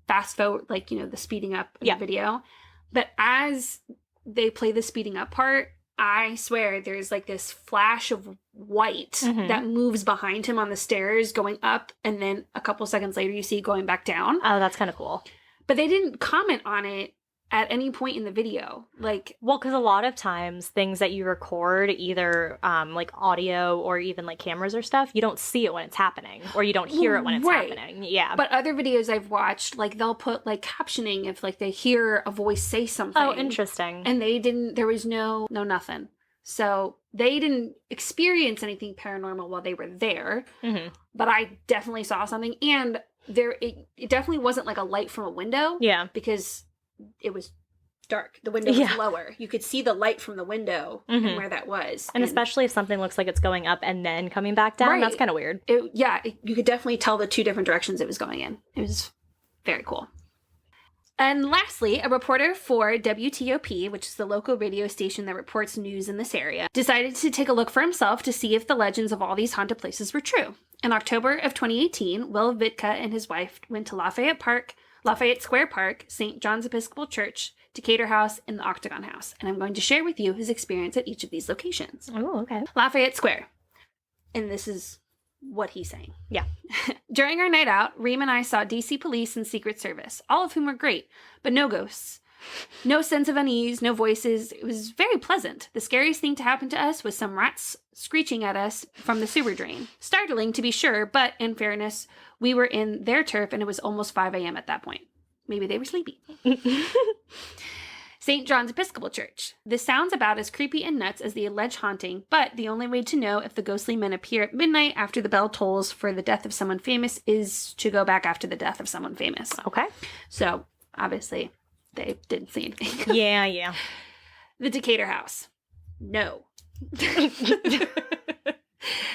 fast forward, like, the speeding up in the video. But as they play the speeding up part, I swear there's like this flash of white that moves behind him on the stairs going up, and then a couple seconds later you see it going back down. Oh, that's kind of cool. But they didn't comment on it at any point in the video. Like, well, because a lot of times things that you record, either like audio or even like cameras or stuff, you don't see it when it's happening, or you don't hear it when it's happening. Yeah. But other videos I've watched, like they'll put like captioning if like they hear a voice say something. Oh, interesting. And they didn't, there was no nothing. So they didn't experience anything paranormal while they were there. But I definitely saw something. And it definitely wasn't like a light from a window. Yeah. Because it was dark. The window was lower. You could see the light from the window and where that was. And especially if something looks like it's going up and then coming back down, that's kind of weird. You could definitely tell the two different directions it was going in. It was very cool. And lastly, a reporter for WTOP, which is the local radio station that reports news in this area, decided to take a look for himself to see if the legends of all these haunted places were true. In October of 2018, Will Vitka and his wife went to Lafayette Square Park, St. John's Episcopal Church, Decatur House, and the Octagon House. And I'm going to share with you his experience at each of these locations. Oh, okay. Lafayette Square. And this is what he's saying. Yeah. During our night out, Reem and I saw DC police and Secret Service, all of whom were great, but no ghosts. No sense of unease, no voices. It was very pleasant. The scariest thing to happen to us was some rats screeching at us from the sewer drain. Startling, to be sure, but in fairness, we were in their turf and it was almost 5 a.m. at that point. Maybe they were sleepy. St. John's Episcopal Church. This sounds about as creepy and nuts as the alleged haunting, but the only way to know if the ghostly men appear at midnight after the bell tolls for the death of someone famous is to go back after the death of someone famous. Okay. So, obviously, they didn't see anything. Yeah. The Decatur House. No.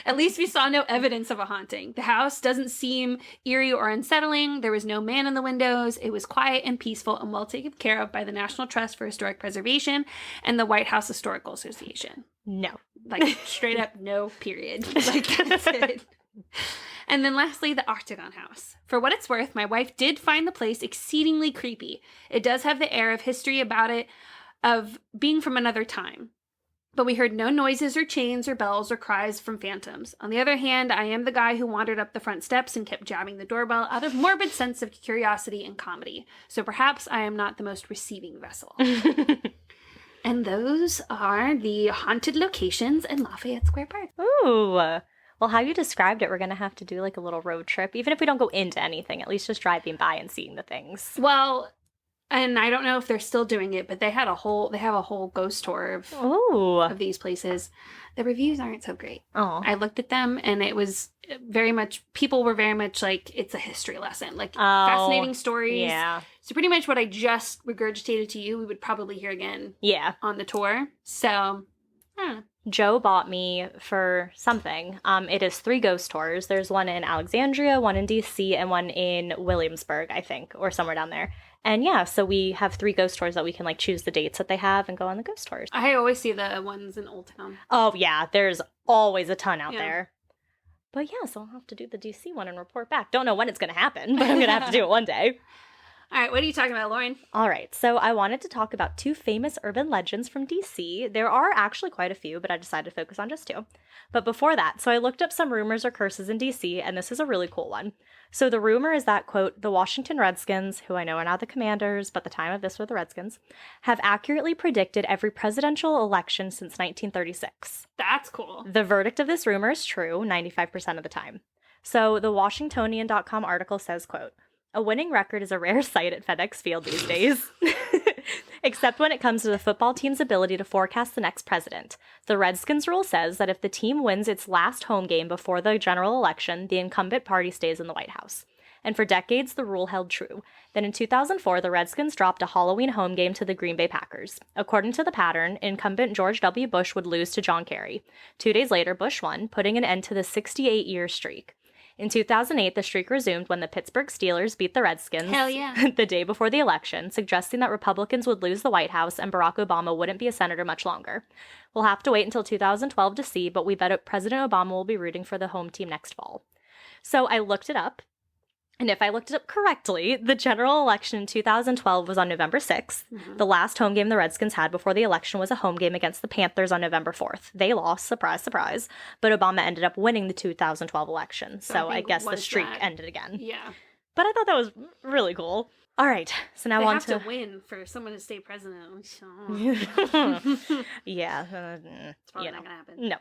At least we saw no evidence of a haunting. The house doesn't seem eerie or unsettling. There was no man in the windows. It was quiet and peaceful and well taken care of by the National Trust for Historic Preservation and the White House Historical Association. No. Like, straight up no, period. Like, that's it. And then lastly, the Octagon House. For what it's worth, my wife did find the place exceedingly creepy. It does have the air of history about it, of being from another time. But we heard no noises or chains or bells or cries from phantoms. On the other hand, I am the guy who wandered up the front steps and kept jabbing the doorbell out of morbid sense of curiosity and comedy. So perhaps I am not the most receiving vessel. And those are the haunted locations in Lafayette Square Park. Ooh. Well, how you described it, we're going to have to do like a little road trip. Even if we don't go into anything, at least just driving by and seeing the things. Well, and I don't know if they're still doing it, but they have a whole ghost tour of these places. The reviews aren't so great. Oh. I looked at them and it was people were very much like, it's a history lesson. Like, fascinating stories. Yeah. So pretty much what I just regurgitated to you, we would probably hear again on the tour. So, I don't know. Joe bought me for something. It is 3 ghost tours. There's one in Alexandria, one in DC, and one in Williamsburg, I think, or somewhere down there. And yeah, so we have 3 ghost tours that we can like choose the dates that they have and go on the ghost tours. I always see the ones in Old Town. Oh yeah, there's always a ton out there. But yeah, so I'll have to do the DC one and report back. Don't know when it's going to happen, but I'm going to have to do it one day. All right, what are you talking about, Lauren? All right, so I wanted to talk about 2 famous urban legends from DC. There are actually quite a few, but I decided to focus on just 2. But before that, so I looked up some rumors or curses in DC, and this is a really cool one. So the rumor is that, quote, the Washington Redskins, who I know are now the Commanders, but the time of this were the Redskins, have accurately predicted every presidential election since 1936. That's cool. The verdict of this rumor is true 95% of the time. So the Washingtonian.com article says, quote, a winning record is a rare sight at FedEx Field these days, except when it comes to the football team's ability to forecast the next president. The Redskins rule says that if the team wins its last home game before the general election, the incumbent party stays in the White House. And for decades, the rule held true. Then in 2004, the Redskins dropped a Halloween home game to the Green Bay Packers. According to the pattern, incumbent George W. Bush would lose to John Kerry. 2 days later, Bush won, putting an end to the 68-year streak. In 2008, the streak resumed when the Pittsburgh Steelers beat the Redskins the day before the election, suggesting that Republicans would lose the White House and Barack Obama wouldn't be a senator much longer. We'll have to wait until 2012 to see, but we bet President Obama will be rooting for the home team next fall. So I looked it up, And if I looked it up correctly, the general election in 2012 was on November 6th. Mhm. The last home game the Redskins had before the election was a home game against the Panthers on November 4th. They lost, surprise, surprise, but Obama ended up winning the 2012 election. So I guess the streak ended again. Yeah. But I thought that was really cool. All right, so now they on have to win for someone to stay president. Yeah. It's probably not going to happen. No.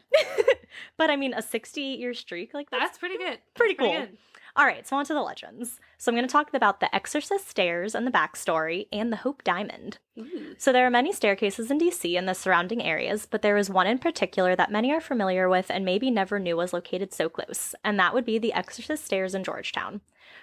But I mean, a 68-year streak, like that's pretty good. Pretty cool. Good. All right, so on to the legends. So I'm going to talk about the Exorcist Stairs and the backstory and the Hope Diamond. Ooh. So there are many staircases in DC and the surrounding areas, but there is one in particular that many are familiar with and maybe never knew was located so close, and that would be the Exorcist Stairs in Georgetown.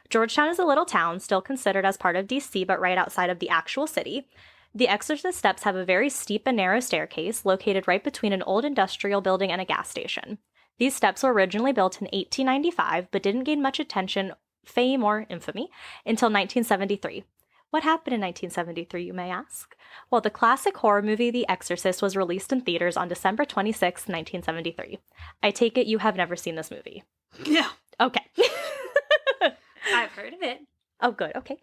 Georgetown is a little town, still considered as part of DC, but right outside of the actual city. The Exorcist Steps have a very steep and narrow staircase located right between an old industrial building and a gas station. These steps were originally built in 1895, but didn't gain much attention, fame, or infamy until 1973. What happened in 1973, you may ask? Well, the classic horror movie The Exorcist was released in theaters on December 26, 1973. I take it you have never seen this movie. No. Okay. I've heard of it. Oh, good. Okay.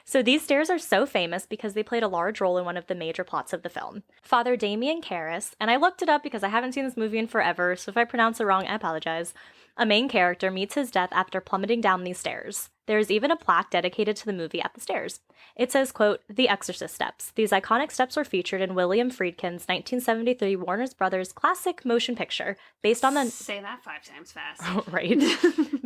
So these stairs are so famous because they played a large role in one of the major plots of the film. Father Damien Karras, and I looked it up because I haven't seen this movie in forever, so if I pronounce it wrong, I apologize. A main character meets his death after plummeting down these stairs. There is even a plaque dedicated to the movie at the stairs. It says, quote, "The Exorcist Steps. These iconic steps were featured in William Friedkin's 1973 Warner Brothers classic motion picture based on the... Say that 5 times fast. Right.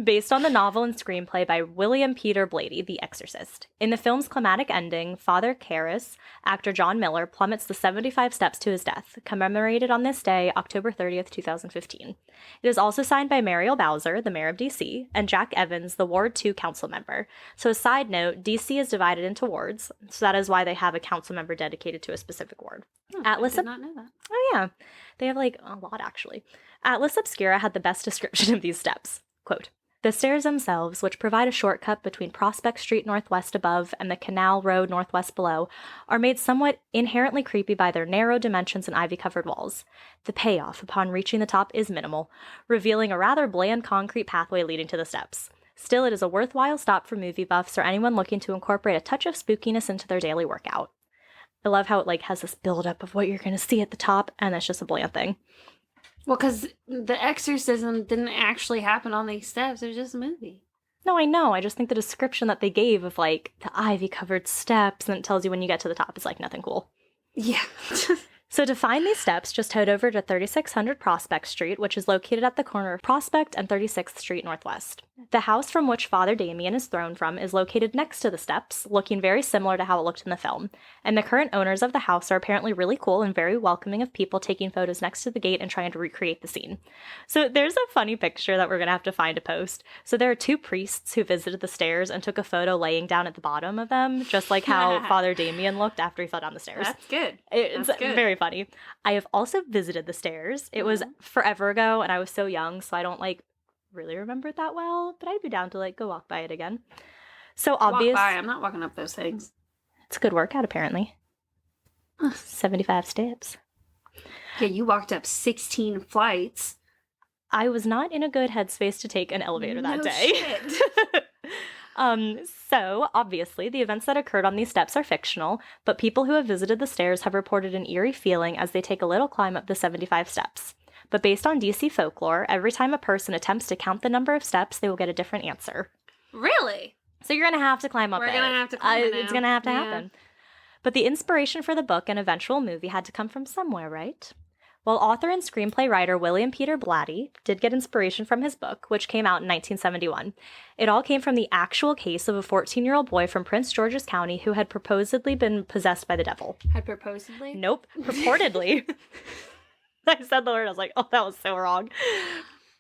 Based on the novel and screenplay by William Peter Blatty, The Exorcist. In the film's climatic ending, Father Karras, actor John Miller, plummets the 75 steps to his death, commemorated on this day, October 30th, 2015. It is also signed by Muriel Bowser, the mayor of DC, and Jack Evans, the Ward 2 council member. So a side note, DC is divided into wards, so that is why they have a council member dedicated to a specific ward. I did not know that. Oh yeah, they have like a lot actually. Atlas Obscura had the best description of these steps. Quote, "The stairs themselves, which provide a shortcut between Prospect Street northwest above and the Canal Road northwest below, are made somewhat inherently creepy by their narrow dimensions and ivy-covered walls. The payoff upon reaching the top is minimal, revealing a rather bland concrete pathway leading to the steps. Still, it is a worthwhile stop for movie buffs or anyone looking to incorporate a touch of spookiness into their daily workout." I love how it like has this buildup of what you're going to see at the top, and it's just a bland thing. Well, because the exorcism didn't actually happen on these steps. It was just a movie. No, I know. I just think the description that they gave of like the ivy-covered steps and it tells you when you get to the top is like nothing cool. Yeah. So to find these steps, just head over to 3600 Prospect Street, which is located at the corner of Prospect and 36th Street Northwest. The house from which Father Damien is thrown from is located next to the steps, looking very similar to how it looked in the film. And the current owners of the house are apparently really cool and very welcoming of people taking photos next to the gate and trying to recreate the scene. So there's a funny picture that we're going to have to find to post. So there are 2 priests who visited the stairs and took a photo laying down at the bottom of them, just like how Father Damien looked after he fell down the stairs. That's good. It's good. Very funny. I have also visited the stairs. It was forever ago and I was so young, so I don't like really remember it that well, but I'd be down to like go walk by it again. So obvious. Walk by. I'm not walking up those things. It's a good workout apparently. 75 steps. Yeah, you walked up 16 flights. I was not in a good headspace to take an elevator that day. Shit. So, obviously, the events that occurred on these steps are fictional, but people who have visited the stairs have reported an eerie feeling as they take a little climb up the 75 steps. But based on DC folklore, every time a person attempts to count the number of steps, they will get a different answer. Really? So you're going to have to climb up We're it. going to have to climb it now. It's going to have to happen. But the inspiration for the book and eventual movie had to come from somewhere, right? Well, author and screenplay writer William Peter Blatty did get inspiration from his book, which came out in 1971. It all came from the actual case of a 14-year-old boy from Prince George's County who had supposedly been possessed by the devil. Had purposely? Nope. Purportedly. I said the word, I was like, oh, that was so wrong.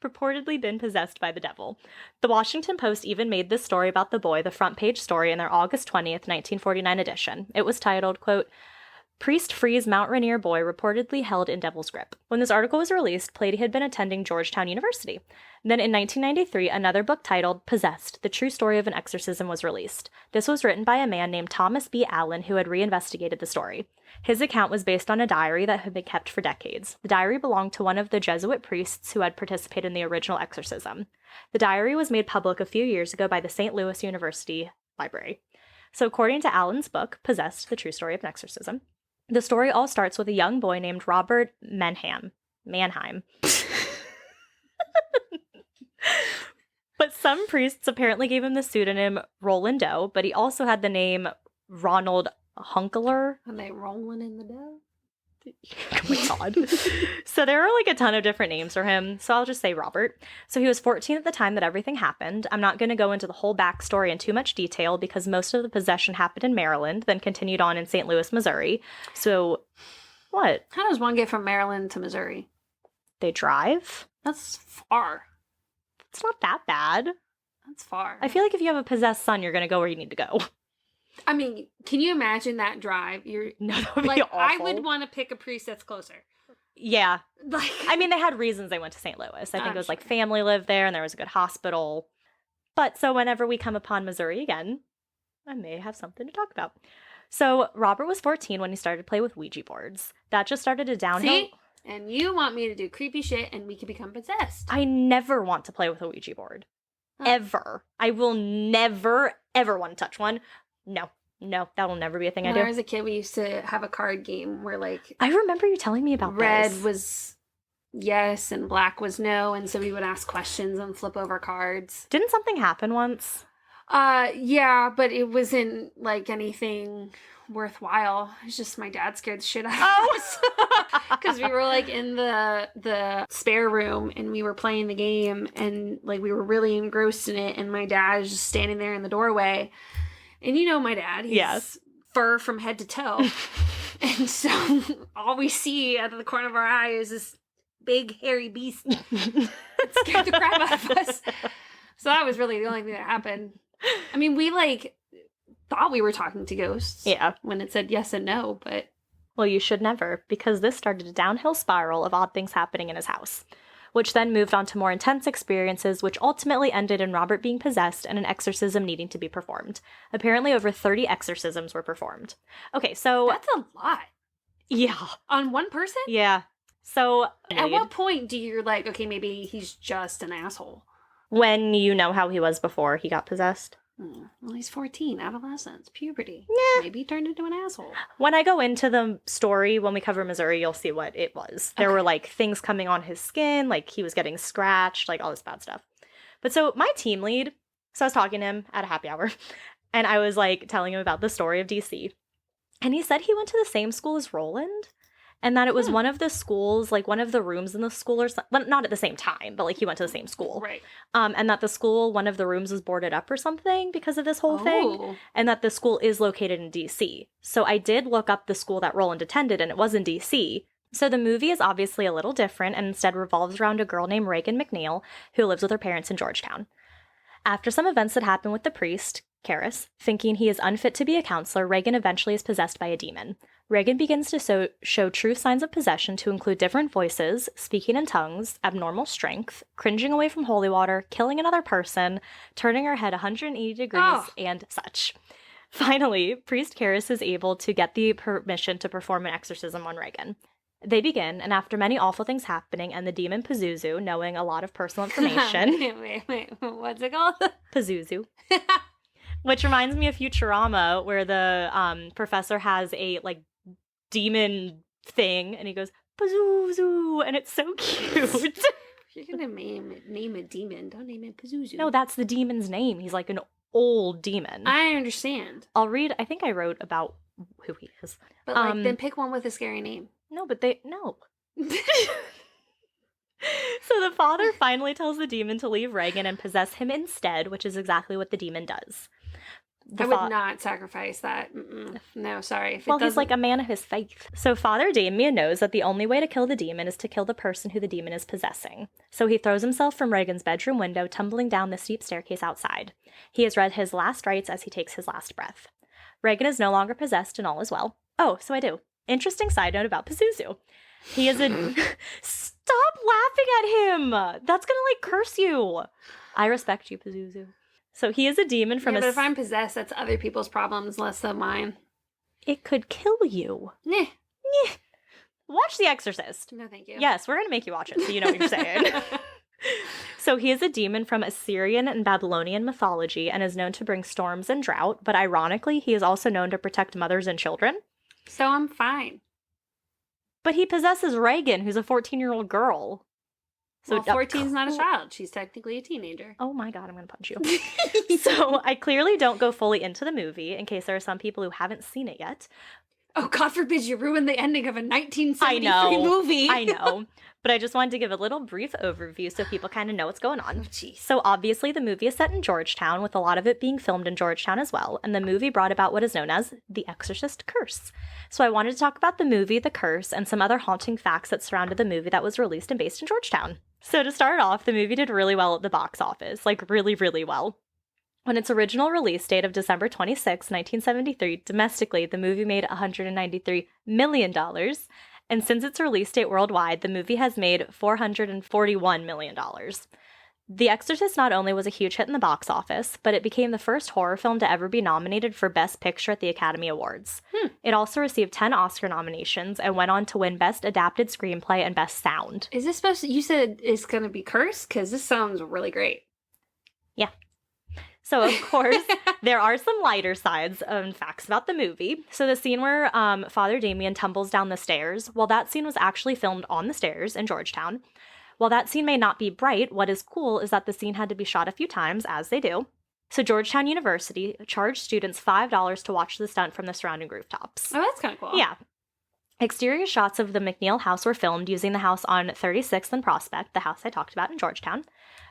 Purportedly been possessed by the devil. The Washington Post even made this story about the boy the front page story in their August 20th, 1949 edition. It was titled, quote, Priest frees Mount Rainier boy reportedly held in devil's grip. When this article was released, Plady had been attending Georgetown University. Then in 1993, another book titled Possessed, The True Story of an Exorcism was released. This was written by a man named Thomas B. Allen who had reinvestigated the story. His account was based on a diary that had been kept for decades. The diary belonged to one of the Jesuit priests who had participated in the original exorcism. The diary was made public a few years ago by the St. Louis University Library. So according to Allen's book, Possessed, The True Story of an Exorcism, the story all starts with a young boy named Robert Mannheim. But some priests apparently gave him the pseudonym Rolando, but he also had the name Ronald Hunkler. Are they rolling in the dough? Oh my god. So there are like a ton of different names for him, so I'll just say Robert. So he was 14 at the time that everything happened. I'm not going to go into the whole backstory in too much detail because most of the possession happened in Maryland, then continued on in St. Louis, Missouri. So, what? How does one get from Maryland to Missouri? They drive? That's far. It's not that bad. That's far. I feel like if you have a possessed son, you're going to go where you need to go. I mean, can you imagine that drive? No, that would be like, awful. I would want to pick a priest that's closer. Yeah. Like, I mean, they had reasons they went to St. Louis. I think it was like sure. family lived there and there was a good hospital. But so whenever we come upon Missouri again, I may have something to talk about. So Robert was 14 when he started to play with Ouija boards. That just started a downhill. See? And you want me to do creepy shit and we can become possessed. I never want to play with a Ouija board. Huh. Ever. I will never, ever want to touch one. No, that'll never be a thing I do. When I was a kid, we used to have a card game where, like, I remember you telling me about red this. was yes and black was no, and so we would ask questions and flip over cards. Didn't something happen once? Yeah, but it wasn't like anything worthwhile. It's just my dad scared the shit out of us because we were like in the spare room and we were playing the game and like we were really engrossed in it, and my dad is just standing there in the doorway. And you know my dad, he's fur from head to toe. And so all we see out of the corner of our eye is this big hairy beast that scared the crap out of us. So that was really the only thing that happened. I mean, we like thought we were talking to ghosts. Yeah. When it said yes and no, but... Well, you should never, because this started a downhill spiral of odd things happening in his house, which then moved on to more intense experiences, which ultimately ended in Robert being possessed and an exorcism needing to be performed. Apparently, over 30 exorcisms were performed. Okay, so... That's a lot. Yeah. On one person? Yeah. So... At what point do you like, okay, maybe he's just an asshole? When you know how he was before he got possessed. Well, he's 14, adolescence, puberty. Yeah. Maybe he turned into an asshole. When I go into the story, when we cover Missouri, you'll see what it was. There were, like, things coming on his skin, like he was getting scratched, like all this bad stuff. But so my team lead, so I was talking to him at a happy hour, and I was, like, telling him about the story of DC. And he said he went to the same school as Roland, and that it was one of the schools, like one of the rooms in the school or something, not at the same time, but like he went to the same school. Right. And that the school, one of the rooms was boarded up or something because of this whole thing. And that the school is located in DC. So I did look up the school that Roland attended, and it was in DC. So the movie is obviously a little different and instead revolves around a girl named Reagan McNeil who lives with her parents in Georgetown. After some events that happen with the priest, Karras, thinking he is unfit to be a counselor, Reagan eventually is possessed by a demon. Reagan begins to show true signs of possession to include different voices, speaking in tongues, abnormal strength, cringing away from holy water, killing another person, turning her head 180 degrees, and such. Finally, Priest Karras is able to get the permission to perform an exorcism on Reagan. They begin, and after many awful things happening and the demon Pazuzu knowing a lot of personal information... wait, what's it called? Pazuzu. Which reminds me of Futurama, where the professor has a, like, demon thing, and he goes, Pazuzu, and it's so cute. You're gonna name a demon, don't name it Pazuzu. No, that's the demon's name. He's like an old demon. I understand. I'll read, I think I wrote about who he is. But, like, then pick one with a scary name. No, but no. So the father finally tells the demon to leave Reagan and possess him instead, which is exactly what the demon does. I would not sacrifice that. No, sorry. Well, he's like a man of his faith. So Father Damien knows that the only way to kill the demon is to kill the person who the demon is possessing. So he throws himself from Reagan's bedroom window, tumbling down the steep staircase outside. He has read his last rites as he takes his last breath. Reagan is no longer possessed and all is well. Oh, so I do. Interesting side note about Pazuzu. He is a... Stop laughing at him! That's gonna, like, curse you. I respect you, Pazuzu. So he is a demon from but if I'm possessed, that's other people's problems, less than mine. It could kill you. Nah. Watch The Exorcist. No, thank you. Yes, we're gonna make you watch it so you know what you're saying. So he is a demon from Assyrian and Babylonian mythology and is known to bring storms and drought, but ironically, he is also known to protect mothers and children. So I'm fine. But he possesses Reagan, who's a 14-year-old girl. So 14's not a child. She's technically a teenager. Oh my god, I'm going to punch you. So I clearly don't go fully into the movie, in case there are some people who haven't seen it yet. Oh, God forbid you ruin the ending of a 1973 movie. I know. But I just wanted to give a little brief overview so people kind of know what's going on. Oh, geez. So obviously the movie is set in Georgetown, with a lot of it being filmed in Georgetown as well. And the movie brought about what is known as the Exorcist Curse. So I wanted to talk about the movie, The Curse, and some other haunting facts that surrounded the movie that was released and based in Georgetown. So to start off, the movie did really well at the box office. Like, really, really well. On its original release date of December 26, 1973, domestically, the movie made $193 million. And since its release date worldwide, the movie has made $441 million. The Exorcist not only was a huge hit in the box office, but it became the first horror film to ever be nominated for Best Picture at the Academy Awards. It also received 10 Oscar nominations and went on to win Best Adapted Screenplay and Best Sound. Is this supposed to, you said it's going to be cursed? Because this sounds really great. Yeah. So, of course, there are some lighter sides and facts about the movie. So the scene where Father Damien tumbles down the stairs, well, that scene was actually filmed on the stairs in Georgetown. While that scene may not be bright, what is cool is that the scene had to be shot a few times, as they do. So Georgetown University charged students $5 to watch the stunt from the surrounding rooftops. Oh, that's kind of cool. Yeah. Exterior shots of the McNeil house were filmed using the house on 36th and Prospect, the house I talked about in Georgetown.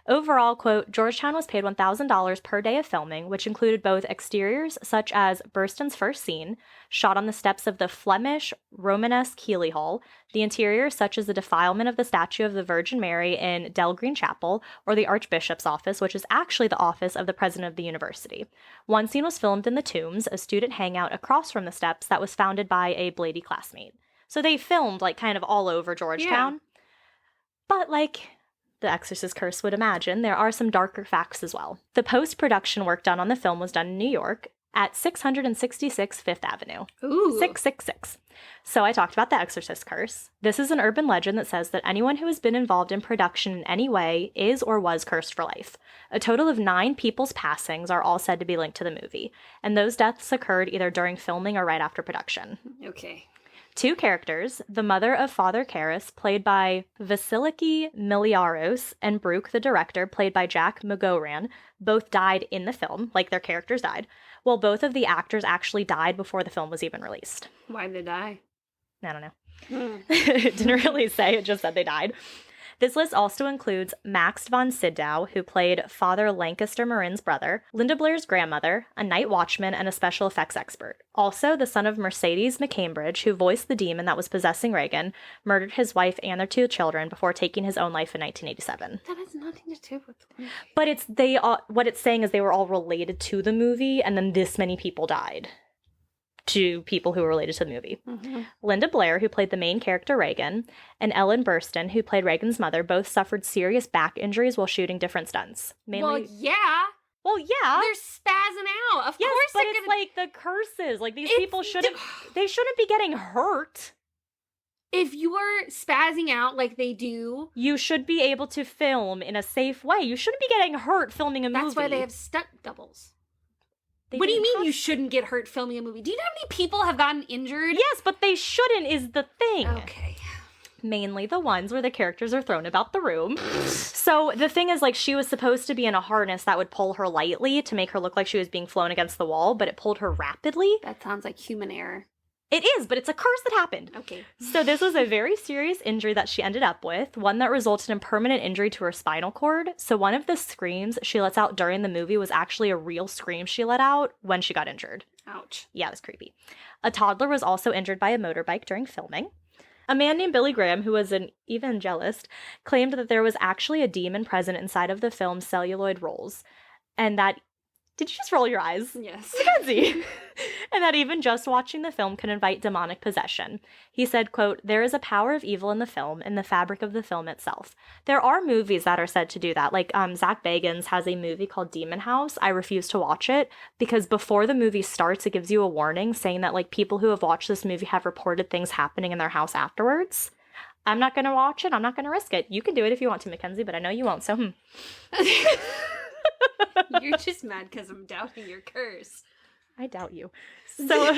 Overall, quote, Georgetown was paid $1,000 per day of filming, which included both exteriors, such as Burston's first scene, shot on the steps of the Flemish Romanesque Healy Hall, the interior, such as the defilement of the statue of the Virgin Mary in Dell Green Chapel, or the Archbishop's office, which is actually the office of the president of the university. One scene was filmed in the Tombs, a student hangout across from the steps that was founded by a Blady classmate. So they filmed, like, kind of all over Georgetown. Yeah. But, like The Exorcist Curse would imagine, there are some darker facts as well. The post-production work done on the film was done in New York at 666 Fifth Avenue. Ooh. 666. So I talked about The Exorcist Curse. This is an urban legend that says that anyone who has been involved in production in any way is or was cursed for life. A total of 9 people's passings are all said to be linked to the movie, and those deaths occurred either during filming or right after production. Okay. 2 characters, the mother of Father Karras, played by Vasiliki Miliaros, and Brooke, the director, played by Jack McGoran, both died in the film, like their characters died, while both of the actors actually died before the film was even released. Why'd they die? I don't know. It didn't really say, it just said they died. This list also includes Max von Sydow, who played Father Lancaster Marin's brother, Linda Blair's grandmother, a night watchman, and a special effects expert. Also, the son of Mercedes McCambridge, who voiced the demon that was possessing Reagan, murdered his wife and their 2 children before taking his own life in 1987. That has nothing to do with the movie. But what it's saying is they were all related to the movie, and then this many people died to people who were related to the movie. Mm-hmm. Linda Blair, who played the main character Reagan, and Ellen Burstyn, who played Reagan's mother, both suffered serious back injuries while shooting different stunts. Mainly, Well, yeah. They're spazzing out. Of yes, course but it's like the curses. Like, these people shouldn't be getting hurt. If you are spazzing out like they do, you should be able to film in a safe way. You shouldn't be getting hurt filming a movie. That's why they have stunt doubles. What do you mean you shouldn't get hurt filming a movie? Do you know how many people have gotten injured? Yes, but they shouldn't is the thing. Okay. Mainly the ones where the characters are thrown about the room. So the thing is, like, she was supposed to be in a harness that would pull her lightly to make her look like she was being flown against the wall, but it pulled her rapidly. That sounds like human error. It is, but it's a curse that happened. Okay. So this was a very serious injury that she ended up with, one that resulted in permanent injury to her spinal cord. So one of the screams she lets out during the movie was actually a real scream she let out when she got injured. Ouch. Yeah, it was creepy. A toddler was also injured by a motorbike during filming. A man named Billy Graham, who was an evangelist, claimed that there was actually a demon present inside of the film's celluloid rolls, and that... Did you just roll your eyes? Yes. Kenzie! and that even just watching the film can invite demonic possession. He said, quote, "There is a power of evil in the film, in the fabric of the film itself." There are movies that are said to do that. Like Zach Bagans has a movie called Demon House. I refuse to watch it because before the movie starts, it gives you a warning saying that like people who have watched this movie have reported things happening in their house afterwards. I'm not going to watch it. I'm not going to risk it. You can do it if you want to, Mackenzie, but I know you won't, so You're just mad because I'm doubting your curse. I doubt you. So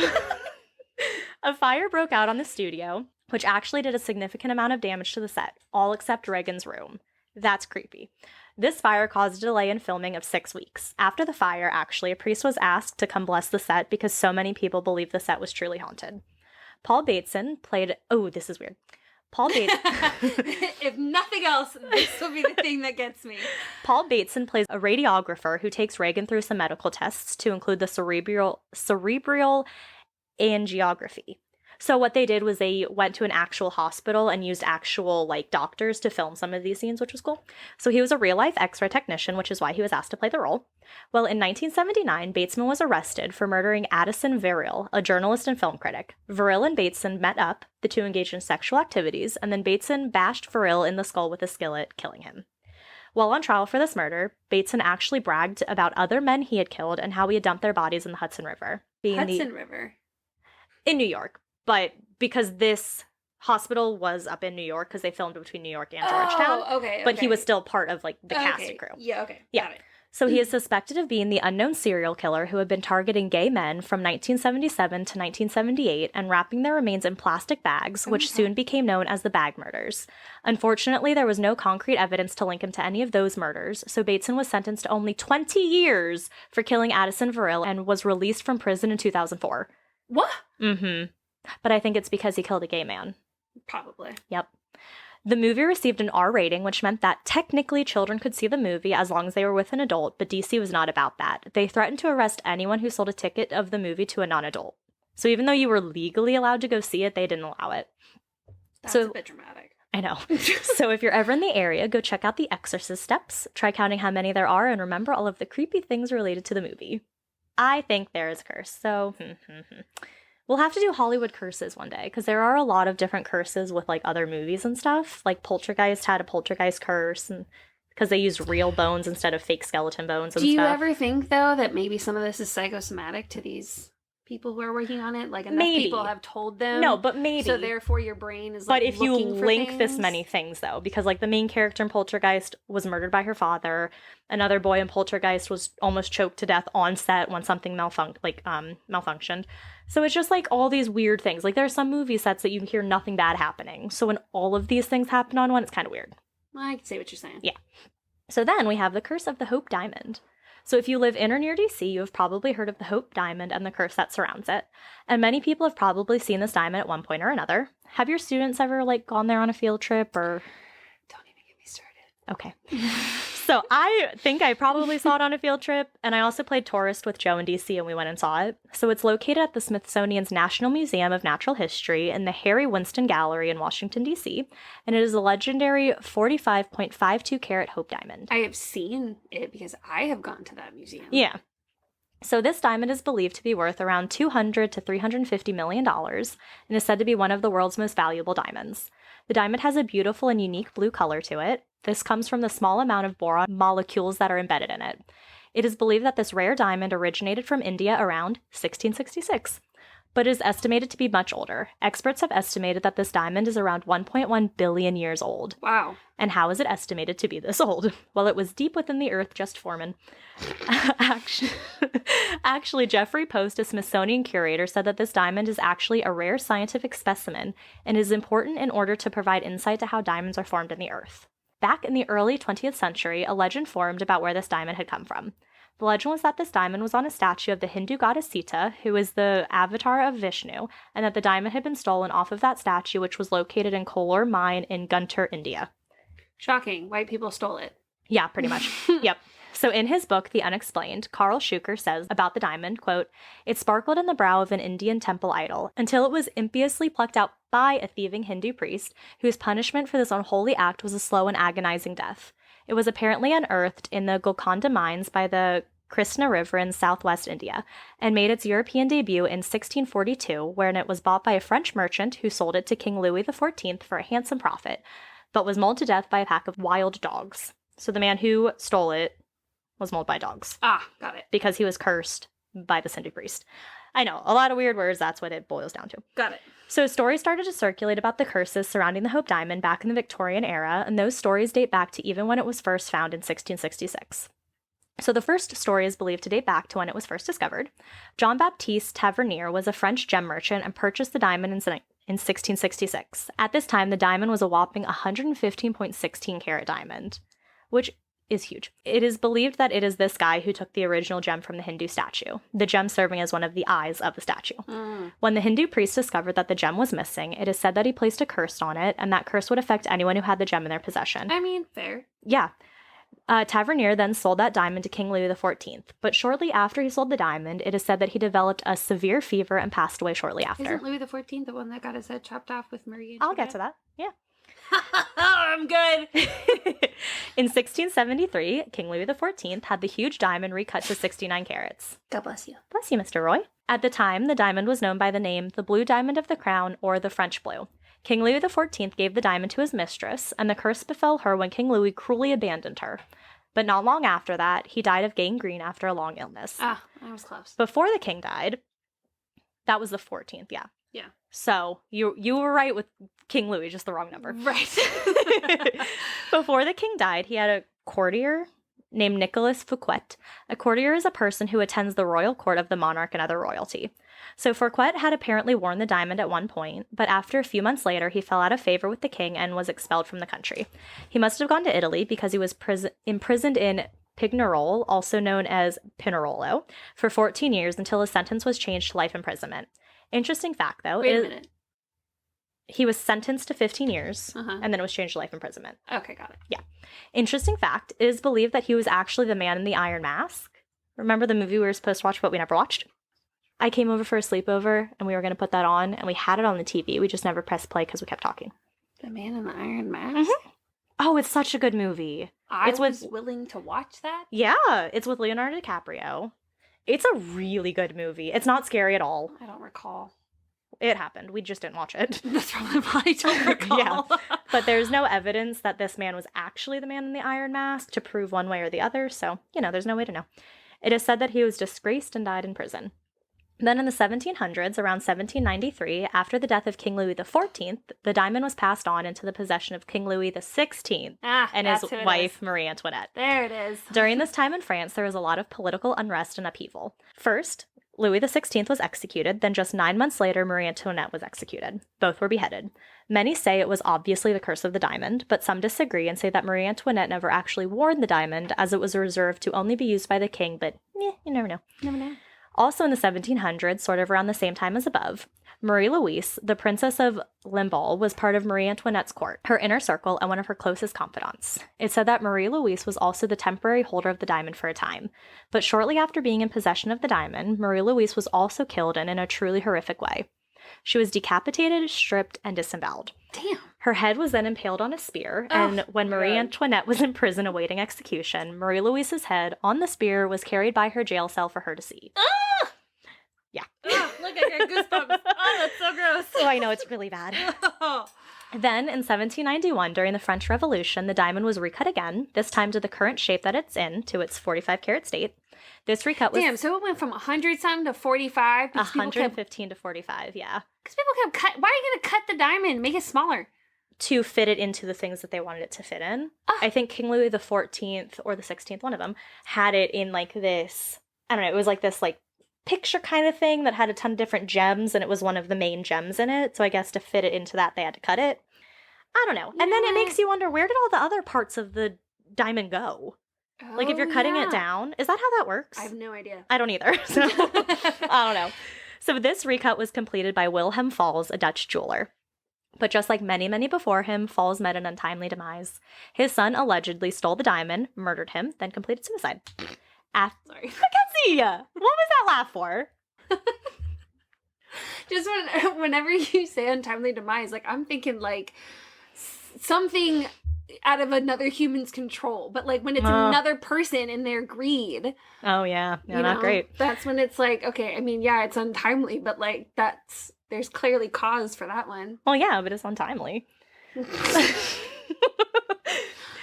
a fire broke out on the studio, which actually did a significant amount of damage to the set, all except Reagan's room. That's creepy. This fire caused a delay in filming of 6 weeks. After the fire, actually, a priest was asked to come bless the set because so many people believed the set was truly haunted. Paul Bateson played... Oh, this is weird. Paul Bateson... If nothing else, this will be the thing that gets me. Paul Bateson plays a radiographer who takes Reagan through some medical tests to include the cerebral angiography. So what they did was they went to an actual hospital and used actual like doctors to film some of these scenes, which was cool. So he was a real-life X-ray technician, which is why he was asked to play the role. Well, in 1979, Batesman was arrested for murdering Addison Verrill, a journalist and film critic. Verrill and Bateson met up, the two engaged in sexual activities, and then Bateson bashed Verrill in the skull with a skillet, killing him. While on trial for this murder, Bateson actually bragged about other men he had killed and how he had dumped their bodies in the Hudson River. River? In New York. But because this hospital was up in New York, because they filmed between New York and Georgetown. Oh, okay. But he was still part of, like, the cast and crew. Yeah, okay. Yeah. Got it. So he is suspected of being the unknown serial killer who had been targeting gay men from 1977 to 1978 and wrapping their remains in plastic bags, which soon became known as the bag murders. Unfortunately, there was no concrete evidence to link him to any of those murders, so Bateson was sentenced to only 20 years for killing Addison Verrill and was released from prison in 2004. What? Mm-hmm. But I think it's because he killed a gay man. Probably. Yep. The movie received an R rating, which meant that technically children could see the movie as long as they were with an adult, but DC was not about that. They threatened to arrest anyone who sold a ticket of the movie to a non-adult. So even though you were legally allowed to go see it, they didn't allow it. That's a bit dramatic. I know. So if you're ever in the area, go check out the Exorcist Steps, try counting how many there are, and remember all of the creepy things related to the movie. I think there is a curse, so... We'll have to do Hollywood curses one day, because there are a lot of different curses with, like, other movies and stuff. Like, Poltergeist had a Poltergeist curse, and because they used real bones instead of fake skeleton bones and stuff. Do you ever think, though, that maybe some of this is psychosomatic to these people who are working on it? Like, enough people have told them? No, but maybe. So, therefore, your brain is, like, But if you link things? this many things, though, because, like, the main character in Poltergeist was murdered by her father. Another boy in Poltergeist was almost choked to death on set when something malfunctioned. So it's just, like, all these weird things. Like, there are some movie sets that you hear nothing bad happening. So when all of these things happen on one, it's kind of weird. I can see what you're saying. Yeah. So then we have the Curse of the Hope Diamond. So if you live in or near DC, you have probably heard of the Hope Diamond and the curse that surrounds it. And many people have probably seen this diamond at one point or another. Have your students ever, like, gone there on a field trip or... Don't even get me started. Okay. So I think I probably saw it on a field trip, and I also played tourist with Joe in DC, and we went and saw it. So it's located at the Smithsonian's National Museum of Natural History in the Harry Winston Gallery in Washington, D.C., and it is a legendary 45.52 carat Hope Diamond. I have seen it because I have gone to that museum. Yeah. So this diamond is believed to be worth around $200 to $350 million and is said to be one of the world's most valuable diamonds. The diamond has a beautiful and unique blue color to it. This comes from the small amount of boron molecules that are embedded in it. It is believed that this rare diamond originated from India around 1666, but is estimated to be much older. Experts have estimated that this diamond is around 1.1 billion years old. Wow. And how is it estimated to be this old? Well, it was deep within the earth, just forming. Actually, Jeffrey Post, a Smithsonian curator, said that this diamond is actually a rare scientific specimen and is important in order to provide insight to how diamonds are formed in the earth. Back in the early 20th century, a legend formed about where this diamond had come from. The legend was that this diamond was on a statue of the Hindu goddess Sita, who is the avatar of Vishnu, and that the diamond had been stolen off of that statue, which was located in Kolar Mine in Guntur, India. Shocking. White people stole it. Yeah, pretty much. Yep. So in his book, The Unexplained, Carl Schuker says about the diamond, quote, "It sparkled in the brow of an Indian temple idol until it was impiously plucked out by a thieving Hindu priest, whose punishment for this unholy act was a slow and agonizing death. It was apparently unearthed in the Golconda mines by the Krishna River in southwest India, and made its European debut in 1642, wherein it was bought by a French merchant who sold it to King Louis XIV for a handsome profit, but was mauled to death by a pack of wild dogs. So the man who stole it was mauled by dogs. Ah, got it. Because he was cursed by the Hindu priest. I know, a lot of weird words, that's what it boils down to. Got it. So stories started to circulate about the curses surrounding the Hope Diamond back in the Victorian era, and those stories date back to even when it was first found in 1666. So the first story is believed to date back to when it was first discovered. Jean-Baptiste Tavernier was a French gem merchant and purchased the diamond in 1666. At this time, the diamond was a whopping 115.16 carat diamond, which is huge. It is believed that it is this guy who took the original gem from the Hindu statue, the gem serving as one of the eyes of the statue. When the Hindu priest discovered that the gem was missing, it is said that he placed a curse on it, and that curse would affect anyone who had the gem in their possession. I mean, fair. Yeah. Tavernier then sold that diamond to King Louis XIV, but shortly after he sold the diamond, it is said that he developed a severe fever and passed away shortly after. Isn't Louis XIV the one that got his head chopped off with Marie I'll get to that. Yeah. I'm good. In 1673, King Louis XIV had the huge diamond recut to 69 carats. God bless you. Bless you, Mr. Roy. At the time, the diamond was known by the name the Blue Diamond of the Crown or the French Blue. King Louis XIV gave the diamond to his mistress, and the curse befell her when King Louis cruelly abandoned her. But not long after that, he died of gangrene after a long illness. Ah, I was close. Before the king died, that was the 14th, yeah. Yeah. So you were right with King Louis, just the wrong number. Right. Before the king died, he had a courtier named Nicholas Fuquette. A courtier is a person who attends the royal court of the monarch and other royalty. So Fuquette had apparently worn the diamond at one point, but after a few months later, he fell out of favor with the king and was expelled from the country. He must have gone to Italy because he was imprisoned in Pinerolo, also known as Pinerolo, for 14 years until his sentence was changed to life imprisonment. Interesting fact, though. Wait a minute. He was sentenced to 15 years, and then it was changed to life imprisonment. Okay, got it. Yeah. Interesting fact, it is believed that he was actually the man in the Iron Mask. Remember the movie we were supposed to watch, but we never watched? I came over for a sleepover, and we were going to put that on, and we had it on the TV. We just never pressed play because we kept talking. The Man in the Iron Mask? Mm-hmm. Oh, it's such a good movie. I was willing to watch that? Yeah, it's with Leonardo DiCaprio. It's a really good movie. It's not scary at all. I don't recall. It happened. We just didn't watch it. That's probably why I don't recall. Yeah. But there's no evidence that this man was actually the man in the Iron Mask to prove one way or the other, so, there's no way to know. It is said that he was disgraced and died in prison. Then in the 1700s, around 1793, after the death of King Louis XIV, the diamond was passed on into the possession of King Louis XVI and his wife, Marie Antoinette. There it is. During this time in France, there was a lot of political unrest and upheaval. First, Louis XVI was executed, then just 9 months later, Marie Antoinette was executed. Both were beheaded. Many say it was obviously the curse of the diamond, but some disagree and say that Marie Antoinette never actually wore the diamond, as it was reserved to only be used by the king, but you never know. Never know. Also in the 1700s, sort of around the same time as above, Marie-Louise, the Princess of Limbaud, was part of Marie Antoinette's court, her inner circle, and one of her closest confidants. It said that Marie-Louise was also the temporary holder of the diamond for a time. But shortly after being in possession of the diamond, Marie-Louise was also killed and in a truly horrific way. She was decapitated, stripped, and disemboweled. Damn. Her head was then impaled on a spear, and when Marie Antoinette was in prison awaiting execution, Marie-Louise's head on the spear was carried by her jail cell for her to see. Ah! Yeah. Oh, look, I got goosebumps. Oh, that's so gross. Oh, I know, it's really bad. Then, in 1791, during the French Revolution, the diamond was recut again, this time to the current shape that it's in, to its 45-carat state. This recut was... Damn, so it went from 100-something to 45? 115 to 45, yeah. Because people kept cut... Why are you going to cut the diamond? Make it smaller. To fit it into the things that they wanted it to fit in. Oh. I think King Louis XIV, or the 16th, one of them, had it in, like, this... I don't know, it was like this, like, picture kind of thing that had a ton of different gems, and it was one of the main gems in it, so I guess to fit it into that, they had to cut it. I don't know. And then it makes you wonder, where did all the other parts of the diamond go? Like, if you're cutting it down, is that how that works? I have no idea. I don't either, so I don't know. So this recut was completed by Wilhelm Falls, a Dutch jeweler. But just like many, many before him, Falls met an untimely demise. His son allegedly stole the diamond, murdered him, then completed suicide. Sorry. Kenzie! What was that laugh for? Just whenever you say untimely demise, like, I'm thinking, like, something out of another human's control. But, like, when it's another person in their greed. Oh, yeah. Yeah, not great. That's when it's like, okay, I mean, yeah, it's untimely, but, like, there's clearly cause for that one. Well, yeah, but it's untimely.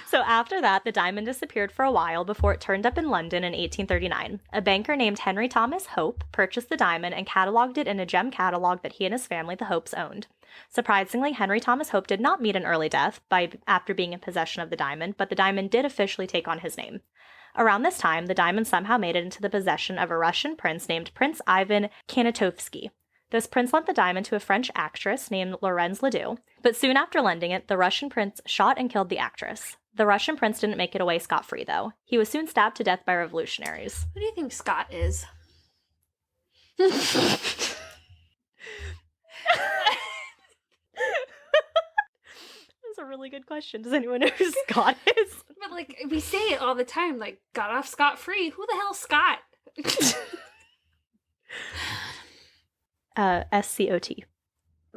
So after that, the diamond disappeared for a while before it turned up in London in 1839. A banker named Henry Thomas Hope purchased the diamond and cataloged it in a gem catalog that he and his family, the Hopes, owned. Surprisingly, Henry Thomas Hope did not meet an early death after being in possession of the diamond, but the diamond did officially take on his name. Around this time, the diamond somehow made it into the possession of a Russian prince named Prince Ivan Kanatovsky. This prince lent the diamond to a French actress named Laurence Ledoux, but soon after lending it, the Russian prince shot and killed the actress. The Russian prince didn't make it away scot-free, though. He was soon stabbed to death by revolutionaries. What do you think Scott is? That's a really good question. Does anyone know who Scott is? But, like, we say it all the time, like, got off scot-free. Who the hell's Scott? S-C-O-T.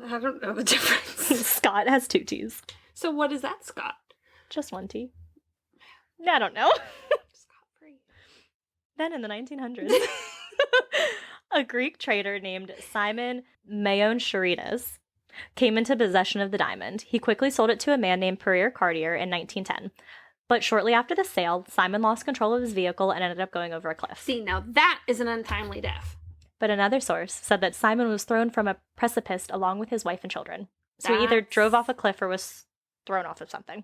I don't know the difference. Scott has 2 T's. So what is that, Scott? Just 1 T. I don't know. Scot-free. Then in the 1900s, a Greek trader named Simon Maioncharides came into possession of the diamond. He quickly sold it to a man named Pierre Cartier in 1910. But shortly after the sale, Simon lost control of his vehicle and ended up going over a cliff. See, now that is an untimely death. But another source said that Simon was thrown from a precipice along with his wife and children. So he either drove off a cliff or was thrown off of something.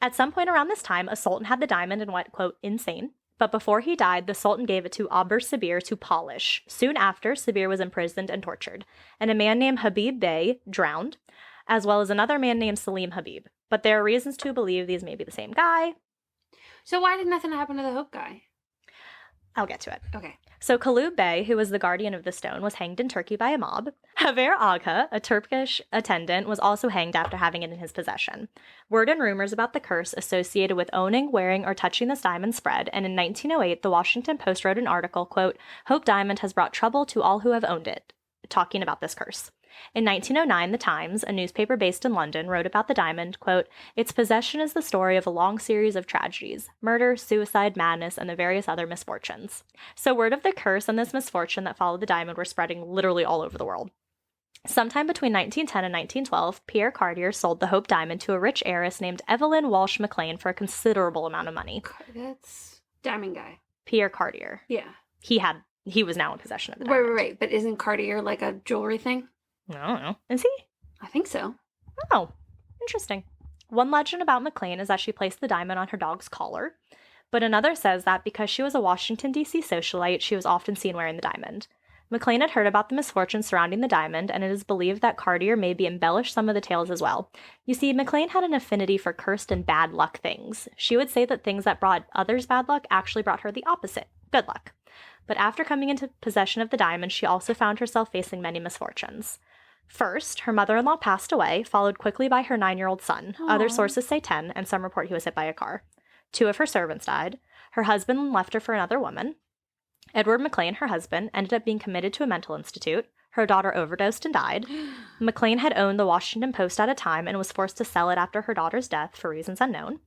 At some point around this time, a sultan had the diamond and went, quote, insane. But before he died, the sultan gave it to Abur Sabir to polish. Soon after, Sabir was imprisoned and tortured. And a man named Habib Bey drowned, as well as another man named Salim Habib. But there are reasons to believe these may be the same guy. So why did nothing happen to the Hope guy? I'll get to it. Okay. So Kalub Bey, who was the guardian of the stone, was hanged in Turkey by a mob. Haver Agha, a Turkish attendant, was also hanged after having it in his possession. Word and rumors about the curse associated with owning, wearing, or touching this diamond spread, and in 1908, the Washington Post wrote an article, quote, Hope Diamond has brought trouble to all who have owned it, talking about this curse. In 1909, The Times, a newspaper based in London, wrote about the diamond, quote, its possession is the story of a long series of tragedies, murder, suicide, madness, and the various other misfortunes. So word of the curse and this misfortune that followed the diamond were spreading literally all over the world. Sometime between 1910 and 1912, Pierre Cartier sold the Hope Diamond to a rich heiress named Evelyn Walsh Mclean for a considerable amount of money. That's Diamond Guy. Pierre Cartier. Yeah. He was now in possession of the diamond. Right. But isn't Cartier like a jewelry thing? I don't know. Is he? I think so. Oh, interesting. One legend about Mclean is that she placed the diamond on her dog's collar, but another says that because she was a Washington, D.C. socialite, she was often seen wearing the diamond. Mclean had heard about the misfortune surrounding the diamond, and it is believed that Cartier maybe embellished some of the tales as well. You see, Mclean had an affinity for cursed and bad luck things. She would say that things that brought others bad luck actually brought her the opposite, good luck. But after coming into possession of the diamond, she also found herself facing many misfortunes. First, her mother-in-law passed away, followed quickly by her 9-year-old son. Aww. Other sources say 10, and some report he was hit by a car. 2 of her servants died. Her husband left her for another woman. Edward Mclean, her husband, ended up being committed to a mental institute. Her daughter overdosed and died. Mclean had owned the Washington Post at a time and was forced to sell it after her daughter's death for reasons unknown.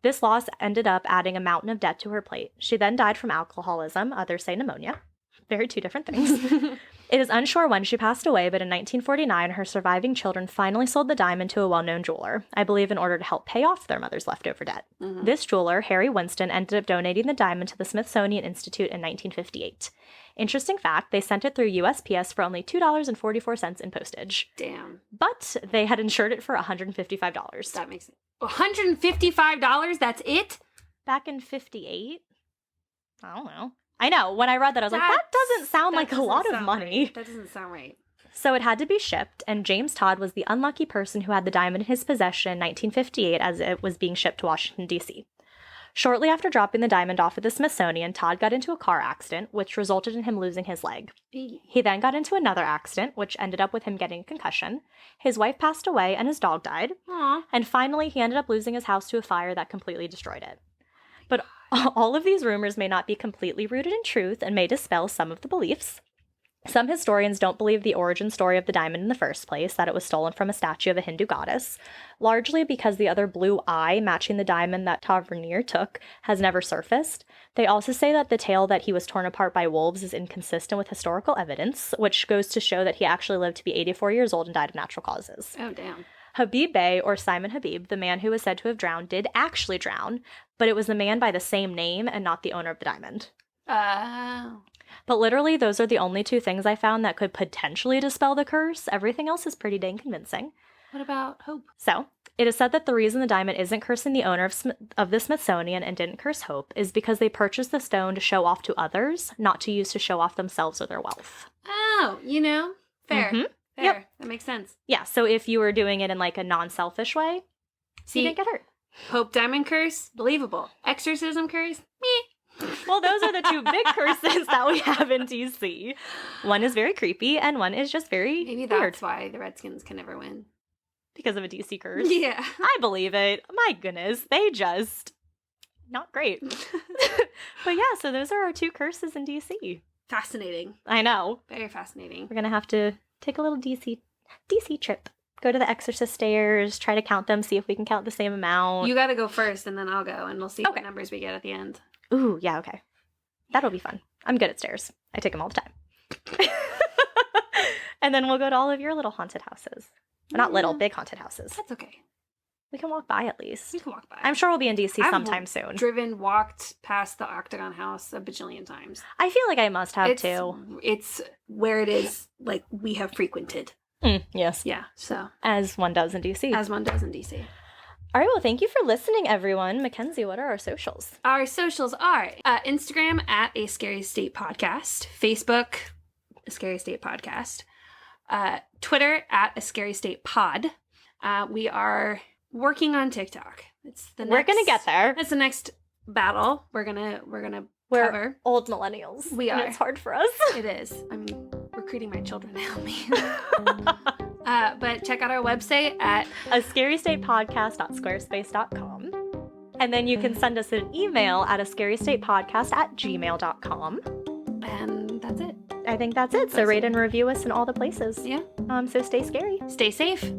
This loss ended up adding a mountain of debt to her plate. She then died from alcoholism, others say pneumonia. Very 2 different things. It is unsure when she passed away, but in 1949, her surviving children finally sold the diamond to a well-known jeweler, I believe in order to help pay off their mother's leftover debt. Mm-hmm. This jeweler, Harry Winston, ended up donating the diamond to the Smithsonian Institute in 1958. Interesting fact, they sent it through USPS for only $2.44 in postage. Damn. But they had insured it for $155. That makes it... $155? That's it? Back in 58? I don't know. I know. When I read that, I was like, that doesn't sound like a lot of money. Right. That doesn't sound right. So it had to be shipped, and James Todd was the unlucky person who had the diamond in his possession in 1958 as it was being shipped to Washington, D.C. Shortly after dropping the diamond off at the Smithsonian, Todd got into a car accident, which resulted in him losing his leg. He then got into another accident, which ended up with him getting a concussion. His wife passed away, and his dog died. Aww. And finally, he ended up losing his house to a fire that completely destroyed it. But all of these rumors may not be completely rooted in truth and may dispel some of the beliefs. Some historians don't believe the origin story of the diamond in the first place, that it was stolen from a statue of a Hindu goddess, largely because the other blue eye matching the diamond that Tavernier took has never surfaced. They also say that the tale that he was torn apart by wolves is inconsistent with historical evidence, which goes to show that he actually lived to be 84 years old and died of natural causes. Oh, damn. Habib Bey, or Simon Habib, the man who was said to have drowned, did actually drown, but it was the man by the same name and not the owner of the diamond. Oh. But literally, those are the only two things I found that could potentially dispel the curse. Everything else is pretty dang convincing. What about Hope? So, it is said that the reason the diamond isn't cursing the owner of the Smithsonian and didn't curse Hope is because they purchased the stone to show off to others, not to use to show off themselves or their wealth. Oh, fair. Mhm. Fair. Yep. That makes sense. Yeah, so if you were doing it in like a non-selfish way, See, you didn't get hurt. Hope Diamond Curse, believable. Exorcism Curse, meh. Well, those are the two big curses that we have in DC. One is very creepy, and one is just very Maybe weird that's why the Redskins can never win. because of a DC curse. Yeah. I believe it. My goodness, they just not great. But yeah, so those are our two curses in DC. Fascinating. I know. Very fascinating. We're gonna have to take a little DC trip. Go to the Exorcist stairs, try to count them, see if we can count the same amount. You gotta go first, and then I'll go, and we'll see Okay. what numbers we get at the end. Ooh, yeah, okay. That'll be fun. I'm good at stairs. I take them all the time. And then we'll go to all of your little haunted houses. Well, not little, big haunted houses. That's okay. We can walk by at least. We can walk by. I'm sure we'll be in DC I've sometime soon. walked past the Octagon House a bajillion times. I feel like I must have It's, too. it's where it is, like, we have frequented. Yes. Yeah, so. As one does in DC. As one does in DC. All right, well, thank you for listening, everyone. Mackenzie, what are our socials? Our socials are Instagram at A Scary State Podcast, Facebook, A Scary State Podcast, Twitter at A Scary State Pod. We are working on TikTok. We're gonna get there. That's the next battle we're gonna We're cover. old millennials. We and are. it's hard for us. It is. I'm recruiting my children to help me. But check out our website at ascarystatepodcast.squarespace.com. And then you can send us an email at ascarystatepodcast@gmail.com. and that's it. I think that's it. So rate and review us in all the places. Yeah. So stay scary. Stay safe.